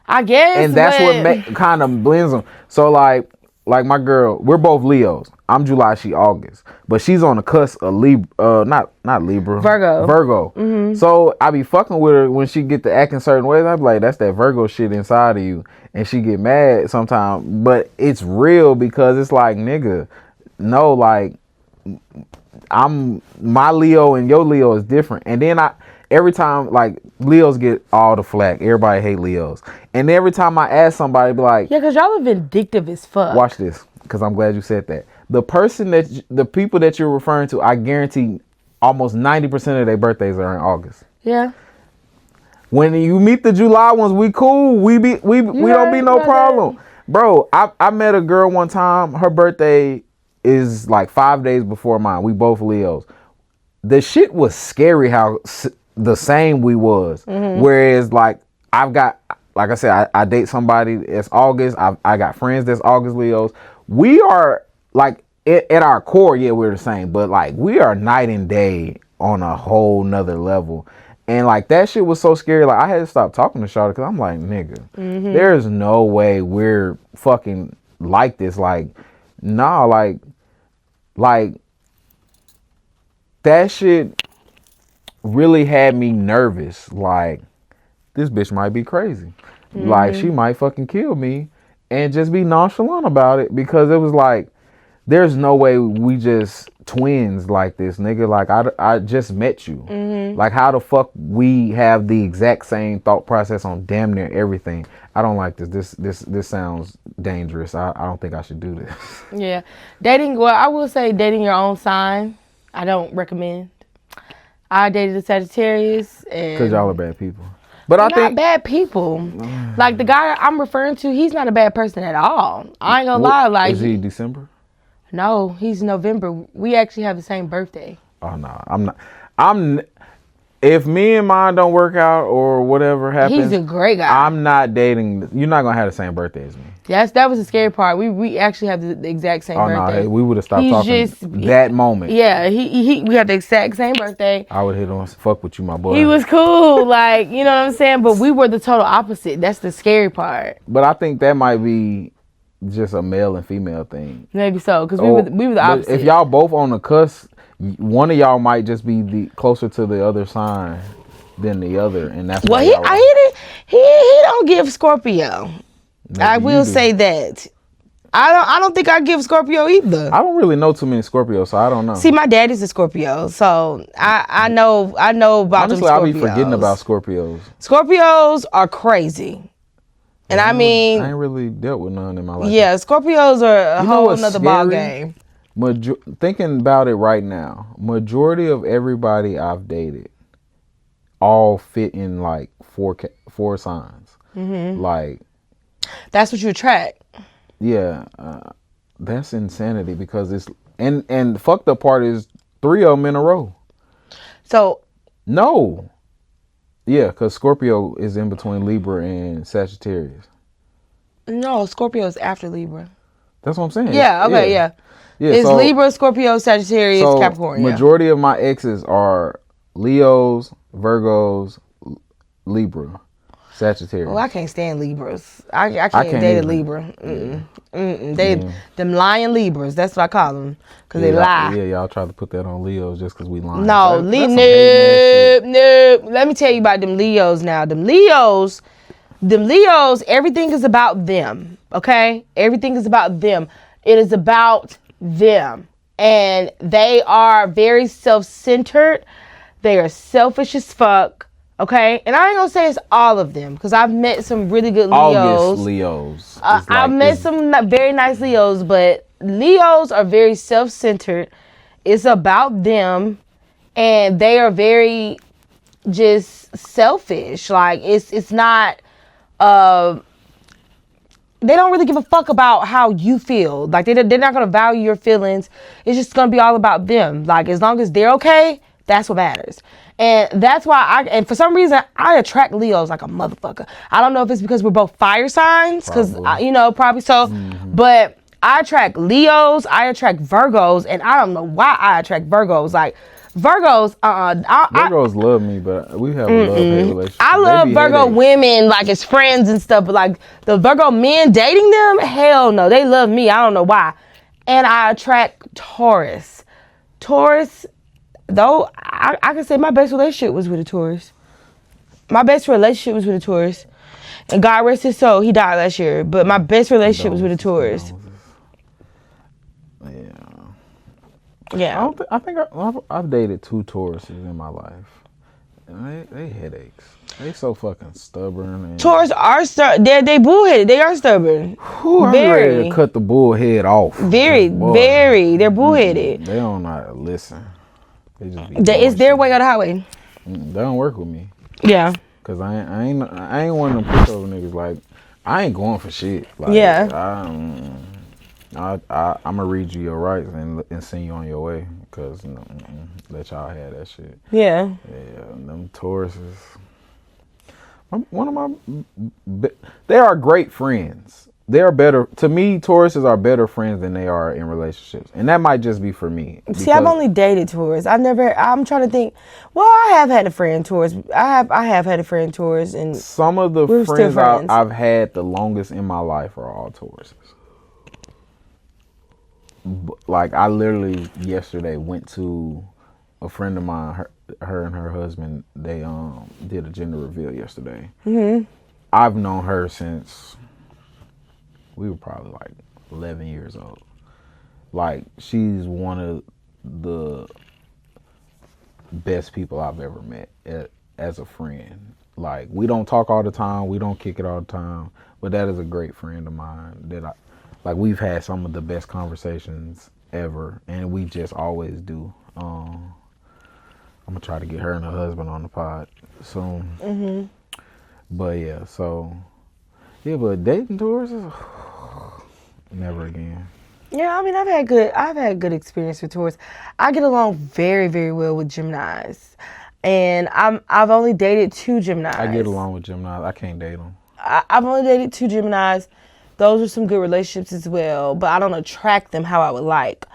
I guess. And that's what kind of blends them. So like my girl, we're both Leos. I'm July, she August, but she's on the cusp of Libra, not Libra, Virgo. Mm-hmm. So I be fucking with her when she get to acting certain ways. I be like, that's that Virgo shit inside of you, and she get mad sometimes. But it's real because it's like, nigga, no, like my Leo and your Leo is different. And then every time, like, Leos get all the flack. Everybody hate Leos. And every time I ask somebody, be like, yeah, because y'all are vindictive as fuck. Watch this, because I'm glad you said that. The people that you're referring to, I guarantee almost 90% of their birthdays are in August. Yeah. When you meet the July ones, we cool. We don't be no problem. Bro, I met a girl one time. Her birthday is like 5 days before mine. We both Leos. The shit was scary how the same we was. Mm-hmm. Whereas like like I said, I date somebody that's August. I got friends that's August Leos. We are like at our core, yeah, we're the same, but like we are night and day on a whole nother level. And like that shit was so scary. Like I had to stop talking to Charlotte because I'm like, nigga, there's no way we're fucking like this. Like, nah, like that shit really had me nervous. Like, this bitch might be crazy. Like, she might fucking kill me and just be nonchalant about it, because it was like, there's no way we just twins like this, nigga. Like, I just met you. Like, how the fuck we have the exact same thought process on damn near everything? I don't like this. This sounds dangerous. I don't think I should do this. Yeah. Dating, well, I will say dating your own sign, I don't recommend. I dated a Sagittarius. Because y'all are bad people. But I think not bad people. Like the guy I'm referring to, he's not a bad person at all. I ain't gonna lie. Like, is he December? No, he's November. We actually have the same birthday. Oh no, I'm not. If me and mine don't work out or whatever happens, he's a great guy. I'm not dating. You're not gonna have the same birthday as me. Yes, that was the scary part. We actually have the exact same birthday. No, we would have stopped talking that moment. Yeah, we had the exact same birthday. I would hit on fuck with you, my boy. He was cool, like, you know what I'm saying? But we were the total opposite. That's the scary part. But I think that might be just a male and female thing. Maybe so, because we were the opposite. If y'all both on the cusp, one of y'all might just be the closer to the other sign than the other, and that's why. He don't give Scorpio. Maybe I will say that. I don't think I give Scorpio either. I don't really know too many Scorpios, so I don't know. See, my daddy's a Scorpio, so I know about honestly, them Scorpios. I'll be forgetting about Scorpios. Scorpios are crazy. And I mean, I ain't really dealt with none in my life. Yeah, Scorpios are a whole nother ball game. Thinking about it right now, majority of everybody I've dated all fit in like four signs. Like, that's what you attract. Yeah, that's insanity, because it's and the fucked up part is 3 of them in a row. So no. Yeah, because Scorpio is in between Libra and Sagittarius. No, Scorpio is after Libra. That's what I'm saying. Yeah, okay, yeah. It's Libra, Scorpio, Sagittarius, Capricorn. Majority of my exes are Leos, Virgos, Libra, Sagittarius. Oh, I can't stand Libras. I can't date a Libra. Them lying Libras. That's what I call them, because they lie. Yeah, y'all try to put that on Leos just because we lying. No, nope. Let me tell you about them Leos now. Them Leos, everything is about them, okay? Everything is about them. It is about them. And they are very self-centered. They are selfish as fuck. Okay, and I ain't gonna say it's all of them, because I've met some really good Leos. August Leos. I've met some very nice Leos, but Leos are very self-centered. It's about them, and they are very just selfish. Like, it's not they don't really give a fuck about how you feel. Like they're not gonna value your feelings. It's just gonna be all about them. Like as long as they're okay, that's what matters. And that's why and for some reason I attract Leos like a motherfucker. I don't know if it's because we're both fire signs, because probably so. But I attract Leos, I attract Virgos, and I don't know why I attract Virgos. Like Virgos, Virgos love me, but we have a love-hate relationship. I love Virgo women like as friends and stuff, but like the Virgo men dating them, hell no, they love me. I don't know why. And I attract Taurus. Taurus, though, I can say my best relationship was with a Taurus. My best relationship was with a Taurus. And God rest his soul, he died last year. But my best relationship was with a Taurus. Yeah. I think I've dated 2 Tauruses in my life. And they headaches. They so fucking stubborn. And Taurus are they bullheaded. They are stubborn. I'm ready to cut the bullhead off. Very. They're bullheaded. They don't know how to listen. They just be it's their way or the highway. They don't work with me. Yeah. Cause I ain't one of them pushover niggas. Like I ain't going for shit. Like, yeah. I'm gonna read you your rights and send you on your way. Cause let y'all have that shit. Yeah. Yeah. Them Tauruses. One of my, they are great friends. They are better to me. Tauruses are better friends than they are in relationships, and that might just be for me. See, I've only dated Taurus. I'm trying to think. Well, I have had a friend Taurus. I have had a friend Taurus, and some of the friends I've had the longest in my life are all Tauruses. Like I literally yesterday went to a friend of mine. Her and her husband, they did a gender reveal yesterday. Mm-hmm. I've known her since we were probably like 11 years old. Like she's one of the best people I've ever met as a friend. Like we don't talk all the time, we don't kick it all the time, but that is a great friend of mine that we've had some of the best conversations ever, and we just always do. I'm gonna try to get her and her husband on the pod soon. Mm-hmm. But yeah, but dating tours is never again. Yeah, I mean, I've had good experience with Taurus. I get along very, very well with Geminis, and I've only dated 2 Geminis. I get along with Geminis. I can't date them. I've only dated 2 Geminis. Those are some good relationships as well, but I don't attract them how I would like.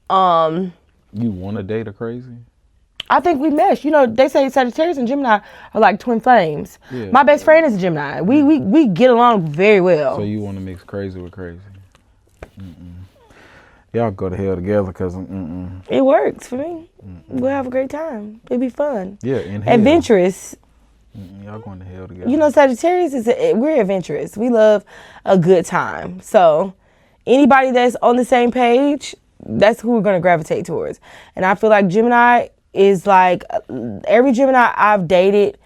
You want to date a crazy? I think we mesh. You know, they say Sagittarius and Gemini are like twin flames. Yeah. My best friend is a Gemini. We get along very well. So you want to mix crazy with crazy? Y'all go to hell together because it works for me. We'll have a great time. It'll be fun. Yeah, adventurous. Y'all going to hell together. You know, Sagittarius we're adventurous. We love a good time. So anybody that's on the same page, that's who we're going to gravitate towards. And I feel like Gemini is like every Gemini I've dated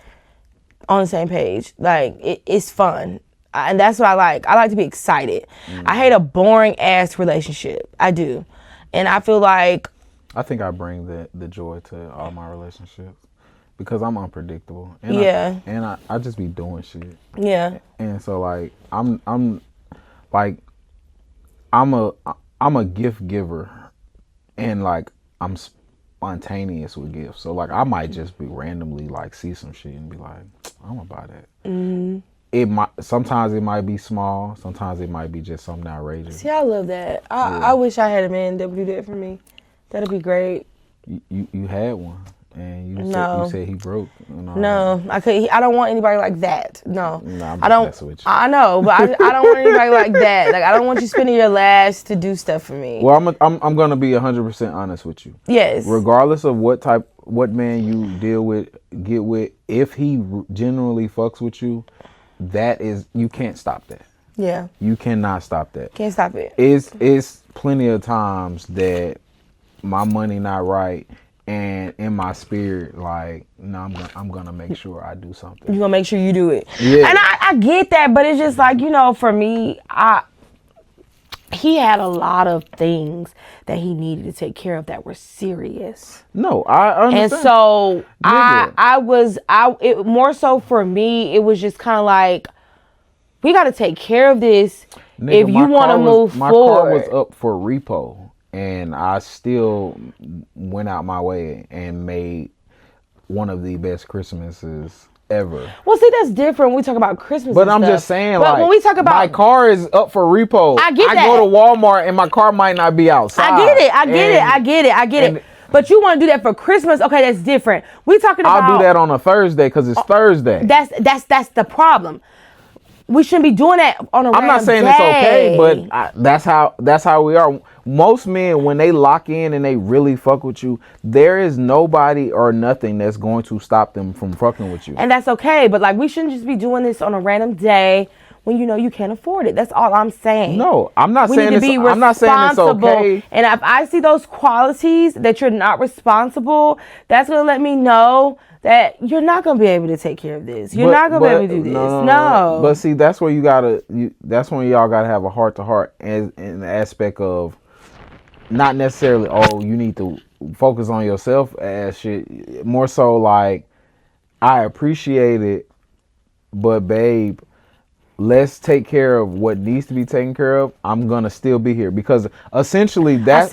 on the same page. Like it's fun. And that's what I like. I like to be excited. I hate a boring ass relationship. I do. And I feel like I think I bring the joy to all my relationships because I'm unpredictable. And I just be doing shit. Yeah. And so like I'm a gift giver, and like I'm spontaneous with gifts. So like I might just be randomly like see some shit and be like, I'm gonna buy that. Mm-hmm. Sometimes it might be small, sometimes it might be just something outrageous. See, I love that. I wish I had a man that would do that for me. That'd be great. You had one, and you said he broke. No, I could. I don't want anybody like that. No, I don't. Messing with you. I know, but I don't want anybody like that. Like I don't want you spending your last to do stuff for me. Well, I'm gonna be 100% honest with you. Yes. Regardless of what man you get with, if he genuinely fucks with you, you can't stop that. Yeah. You cannot stop that. Can't stop it. It's plenty of times that my money not right, and in my spirit, like, no, I'm gonna make sure I do something. You gonna make sure you do it. Yeah. And I get that, but it's just like, for me, he had a lot of things that he needed to take care of that were serious. No, I understand. And so more so for me, it was just kind of like, we got to take care of this. Nigga, if you want to move my forward. car was up for repo, and I still went out my way and made one of the best Christmases ever. Well, see, that's different when we talk about Christmas. But I'm just saying, but when we talk about my car is up for repo. I get that. I go to Walmart and my car might not be outside. I get it. But you want to do that for Christmas? Okay, that's different. We talking about. I'll do that on a Thursday because it's Thursday. That's the problem. We shouldn't be doing that on a random day. I'm not saying it's okay, but that's how we are. Most men, when they lock in and they really fuck with you, there is nobody or nothing that's going to stop them from fucking with you. And that's okay, but like we shouldn't just be doing this on a random day when you know you can't afford it. That's all I'm saying. No, I'm not saying it's okay. And if I see those qualities that you're not responsible, that's gonna let me know that you're not gonna be able to take care of this. You're not gonna be able to do this. No. But see, that's where that's when y'all gotta have a heart to heart, in the aspect of not necessarily, oh, you need to focus on yourself as shit. More so like, I appreciate it, but babe, let's take care of what needs to be taken care of. I'm gonna still be here because essentially that. I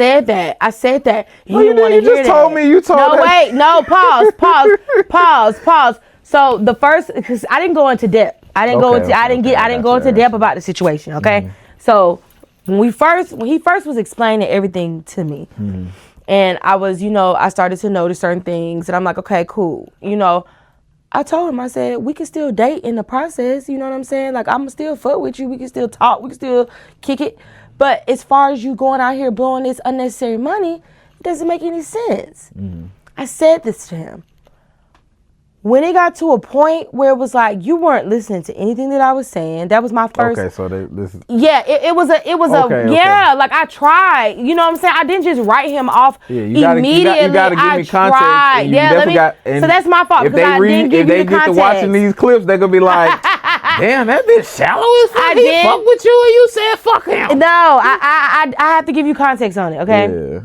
said that. You just told me. You told. No, wait. No. Pause. So the first, because I didn't go into depth. I didn't go into depth about the situation. Okay. Mm-hmm. So when he first was explaining everything to me, mm-hmm. and I was, I started to notice certain things, and I'm like, okay, cool, I told him, I said, we can still date in the process. You know what I'm saying? Like, I'm still fuck with you. We can still talk. We can still kick it. But as far as you going out here blowing this unnecessary money, it doesn't make any sense. Mm-hmm. I said this to him. When it got to a point where it was like, you weren't listening to anything that I was saying. That was my first. Okay, so this is. Yeah, it was like I tried. You know what I'm saying? I didn't just write him off immediately. You gotta give me context. So that's my fault because I didn't give you the context. If they get to watching these clips, they're gonna be like, damn, that bitch shallow as fuck. He fuck with you and you said fuck him. No, I have to give you context on it, okay? Yeah.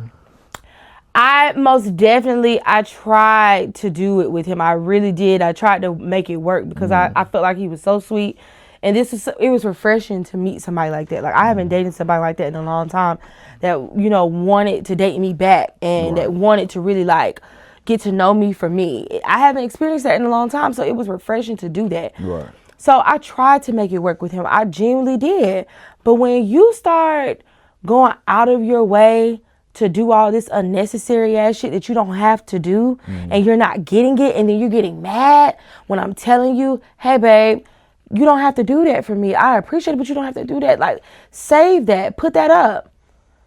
I most definitely, I tried to do it with him. I really did. I tried to make it work because I felt like he was so sweet. And it was refreshing to meet somebody like that. Like, I haven't dated somebody like that in a long time that, wanted to date me back and that wanted to really, like, get to know me for me. I haven't experienced that in a long time, so it was refreshing to do that. Right. So I tried to make it work with him. I genuinely did. But when you start going out of your way to do all this unnecessary ass shit that you don't have to do, and you're not getting it, and then you're getting mad when I'm telling you, hey babe, you don't have to do that for me. I appreciate it, but you don't have to do that. Like, save that, put that up.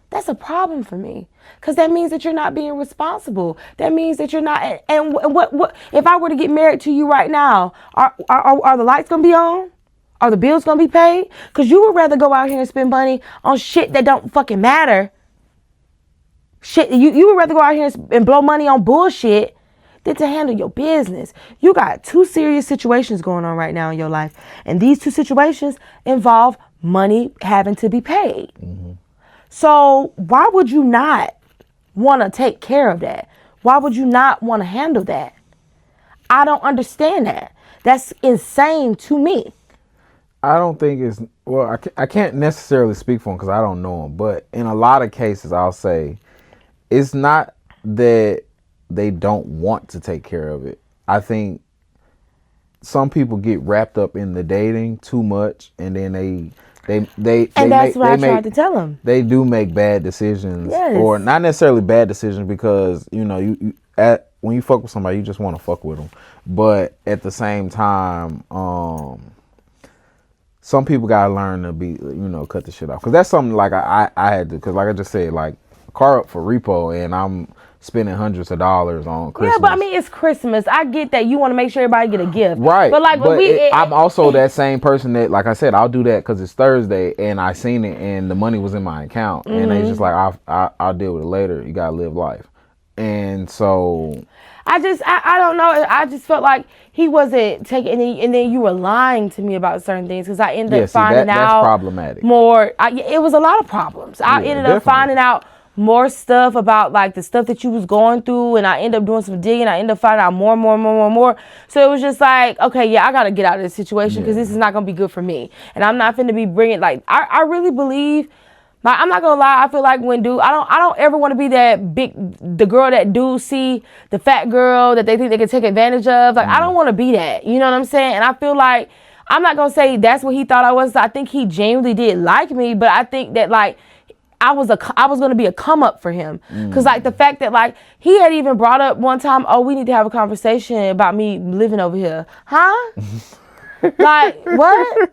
That's a problem for me, because that means that you're not being responsible. That means that you're not. And what if I were to get married to you right now? Are the lights gonna be on? Are the bills gonna be paid? Because you would rather go out here and spend money on shit that don't fucking matter. Shit, you would rather go out here and blow money on bullshit than to handle your business. You got two serious situations going on right now in your life. And these two situations involve money having to be paid. Mm-hmm. So why would you not want to take care of that? Why would you not want to handle that? I don't understand that. That's insane to me. I don't think it's, well, I can't necessarily speak for him because I don't know him. But in a lot of cases, I'll say, it's not that they don't want to take care of it. I think some people get wrapped up in the dating too much, and then that's what I tried to tell them. They do make bad decisions, or not necessarily bad decisions, because when you fuck with somebody, you just want to fuck with them. But at the same time, some people gotta learn to be, cut the shit off, because that's something like I had to, because like I just said, like, car up for repo and I'm spending hundreds of dollars on Christmas. Yeah, but I mean, it's Christmas. I get that you want to make sure everybody get a gift. Right. But like, I'm also that same person that, like I said, I'll do that because it's Thursday and I seen it and the money was in my account, and they just like, I'll deal with it later. You gotta live life. And so I don't know. I just felt like he wasn't taking any, and then you were lying to me about certain things, because I ended up finding out that's problematic. More. It was a lot of problems. I ended up finding out more stuff about like the stuff that you was going through, and I end up doing some digging. I end up finding out more. So it was just like, okay, yeah, I gotta get out of this situation because this is not gonna be good for me, and I'm not finna be bringing like I really believe. Like, I'm not gonna lie, I feel like when I don't ever want to be the girl that dudes see, the fat girl that they think they can take advantage of. Like, I don't want to be that. You know what I'm saying? And I feel like I'm not gonna say that's what he thought I was. I think he genuinely did like me, but I think that like I was gonna be a come up for him, cause like the fact that like he had even brought up one time, oh, we need to have a conversation about me living over here, huh? Like what?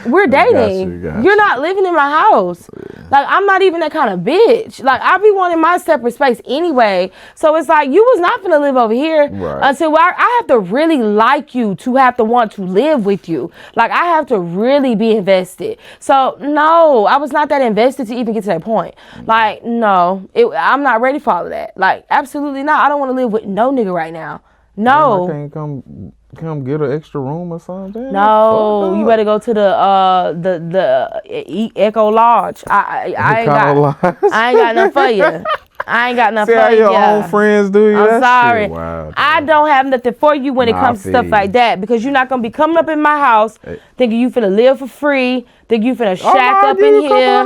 We're dating. You're not living in my house. Like, I'm not even that kind of bitch. Like, I be wanting my separate space anyway. So it's like, you was not gonna live over here until I have to really like you to have to want to live with you. Like, I have to really be invested. So no, I was not that invested to even get to that point. Like, no, I'm not ready for all of that. Like, absolutely not. I don't want to live with no nigga right now. No. I can't come get an extra room or something. No, you better go to the Echo Lodge. I ain't got nothing for you. I ain't got nothing for you. Your own friends do you. I'm sorry. Wow, I don't have nothing for you when it comes to stuff like that, because you're not gonna be coming up in my house thinking you finna live for free, thinking you finna shack up in here.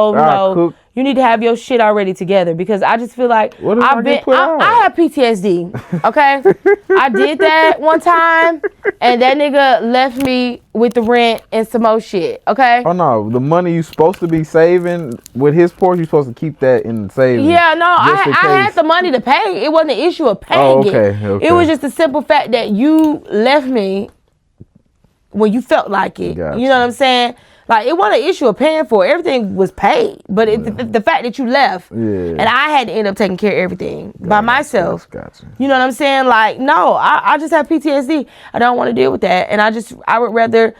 No. You need to have your shit already together, because I just feel like I have PTSD. Okay, I did that one time, and that nigga left me with the rent and some more shit. Okay. Oh no, the money you supposed to be saving with his portion, you supposed to keep that in savings. Yeah, no, I had the money to pay. It wasn't an issue of paying it. It was just the simple fact that you left me when you felt like it. Gotcha. You know what I'm saying? Like, it wasn't an issue of paying for it. Everything was paid. But the fact that you left, and I had to end up taking care of everything by myself. Gotcha. You know what I'm saying? Like, no, I just have PTSD. I don't want to deal with that. And I would rather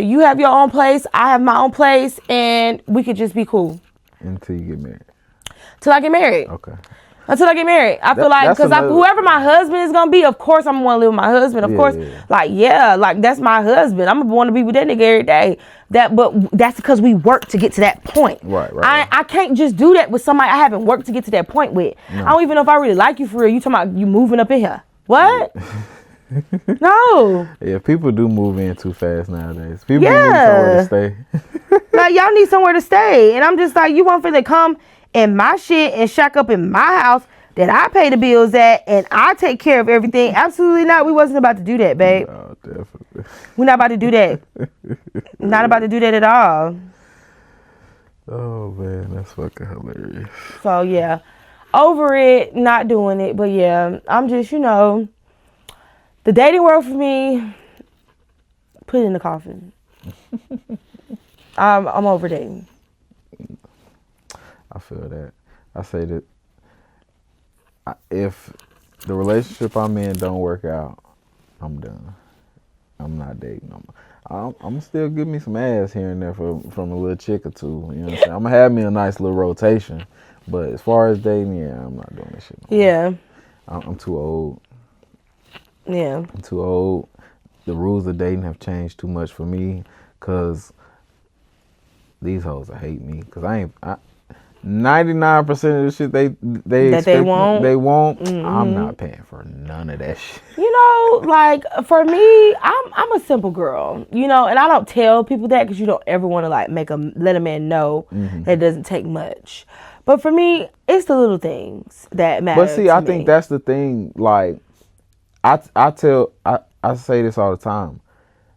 you have your own place, I have my own place, and we could just be cool. Until you get married. Till I get married. Okay. Until I get married. I feel like, because whoever my husband is going to be, of course I'm going to want to live with my husband. Of course, like, that's my husband. I'm going to want to be with that nigga every day. But that's because we work to get to that point. Right. I can't just do that with somebody I haven't worked to get to that point with. No. I don't even know if I really like you for real. You talking about you moving up in here. What? No. Yeah, people do move in too fast nowadays. People need somewhere to stay. Like, y'all need somewhere to stay. And I'm just like, you want for them to come in my shit and shack up in my house that I pay the bills at and I take care of everything? Absolutely not. We wasn't about to do that, babe. No, definitely. We're not about to do that. Not about to do that at all. Oh man, that's fucking hilarious. So yeah, over it, not doing it. But yeah, I'm just, the dating world for me, put it in the coffin. I'm over dating. I feel that. I say that if the relationship I'm in don't work out, I'm done. I'm not dating no more. I'm still give me some ass here and there from a little chick or two. You know what I'm saying? I'm gonna have me a nice little rotation. But as far as dating, I'm not doing this shit no more. Yeah. I'm too old. Yeah. I'm too old. The rules of dating have changed too much for me, because these hoes will hate me. Because 99% of the shit they want, I'm not paying for none of that shit. Like, for me, I'm a simple girl, and I don't tell people that, because you don't ever want to like let a man know that it doesn't take much. But for me, it's the little things that matter. But see, I think that's the thing. Like, I say this all the time.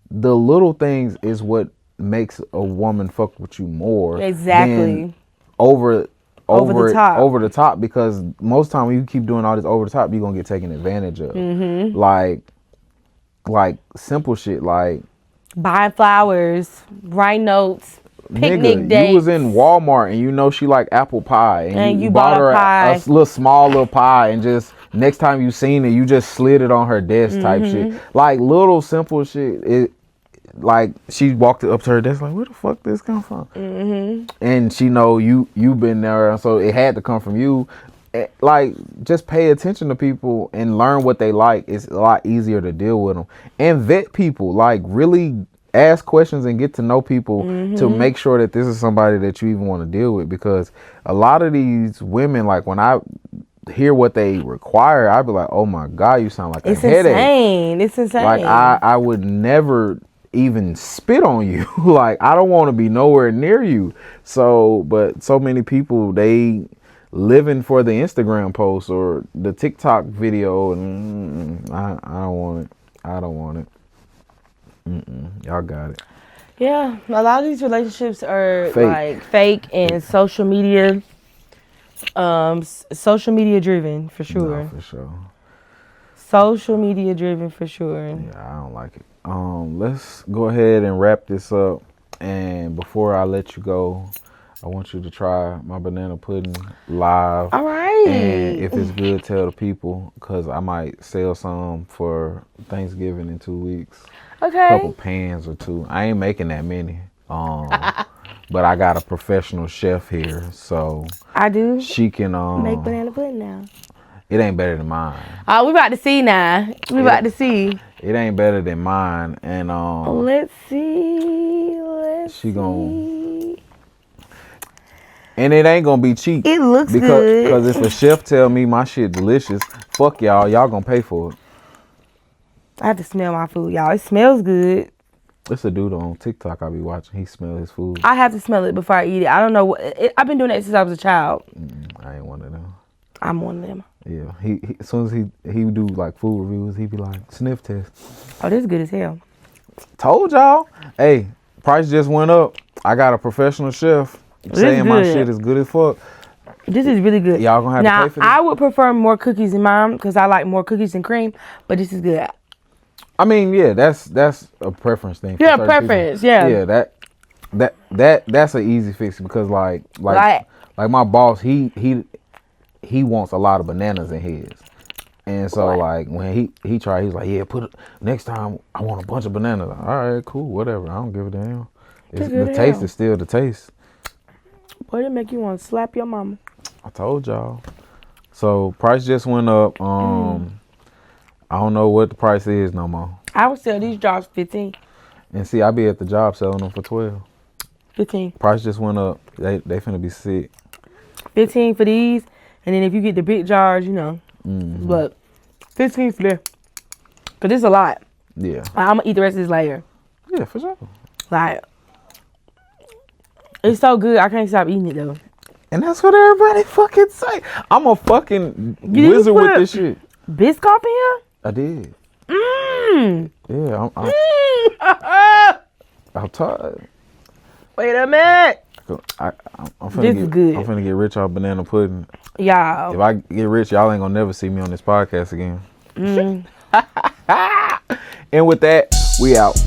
The little things is what makes a woman fuck with you more. Exactly. Than over the top, because most time when you keep doing all this over the top, you're gonna get taken advantage of. Like simple shit, like buying flowers, writing notes, picnic dates. You was in Walmart and she like apple pie, and you bought her a little small pie, and just next time you seen it, you just slid it on her desk type shit. Like little simple shit. Like, she walked up to her desk like, where the fuck this come from? And she know you been there, so it had to come from you. Like, just pay attention to people and learn what they like. It's a lot easier to deal with them. And vet people. Like, really ask questions and get to know people to make sure that this is somebody that you even want to deal with. Because a lot of these women, like when I hear what they require, I'd be like, oh my God, you sound like a headache. It's insane. Like I would never even spit on you. Like I don't want to be nowhere near you. So, but so many people, they living for the Instagram post or the TikTok video, and I don't want it. I don't want it. Y'all got it. Yeah, a lot of these relationships are Fake. like fake and social media driven for sure. No, for sure. Social media driven for sure. Yeah, I don't like it. Let's go ahead and wrap this up. And before I let you go, I want you to try my banana pudding live. All right. And if it's good, tell the people, because I might sell some for Thanksgiving in 2 weeks. Okay. A couple pans or two. I ain't making that many. But I got a professional chef here, so I do. She can make banana pudding now. It ain't better than mine. Oh, we about to see now. We about to see. It ain't better than mine, and let's see. She gonna. And it ain't gonna be cheap. It looks good. Because if a chef tell me my shit delicious, fuck y'all. Y'all gonna pay for it. I have to smell my food, y'all. It smells good. It's a dude on TikTok I be watching. He smell his food. I have to smell it before I eat it. I don't know. I've been doing that since I was a child. I ain't one of them. I'm one of them. Yeah. He as soon as he do like food reviews, he be like, sniff test. Oh, this is good as hell. Told y'all. Hey, price just went up. I got a professional chef saying my shit is good as fuck. This is really good. Y'all gonna have to pay for this? I would prefer more cookies than mine because I like more cookies and cream, but this is good. I mean, yeah, that's a preference thing. Yeah, preference. People. Yeah, that's an easy fix because like my boss, he wants a lot of bananas in his, and so like when he tried, he's like, yeah, next time I want a bunch of bananas. All right, cool, whatever. I don't give a damn. The taste is still the taste. Boy, it make you want to slap your mama. I told y'all. So price just went up. I don't know what the price is no more. I would sell these jars 15. And see, I be at the job selling them for 12. 15. Price just went up. They finna be sick. 15 for these, and then if you get the big jars, you know. But 15 for there. Cause it's a lot. Yeah. I'm gonna eat the rest of this later. Yeah, for sure. Like, it's so good. I can't stop eating it though. And that's what everybody fucking say. I'm a fucking wizard with this shit. Biscoff in here? I did. Yeah, I'm tired. Wait a minute. I'm finna get rich off banana pudding. Y'all. If I get rich, y'all ain't gonna never see me on this podcast again. And with that, we out.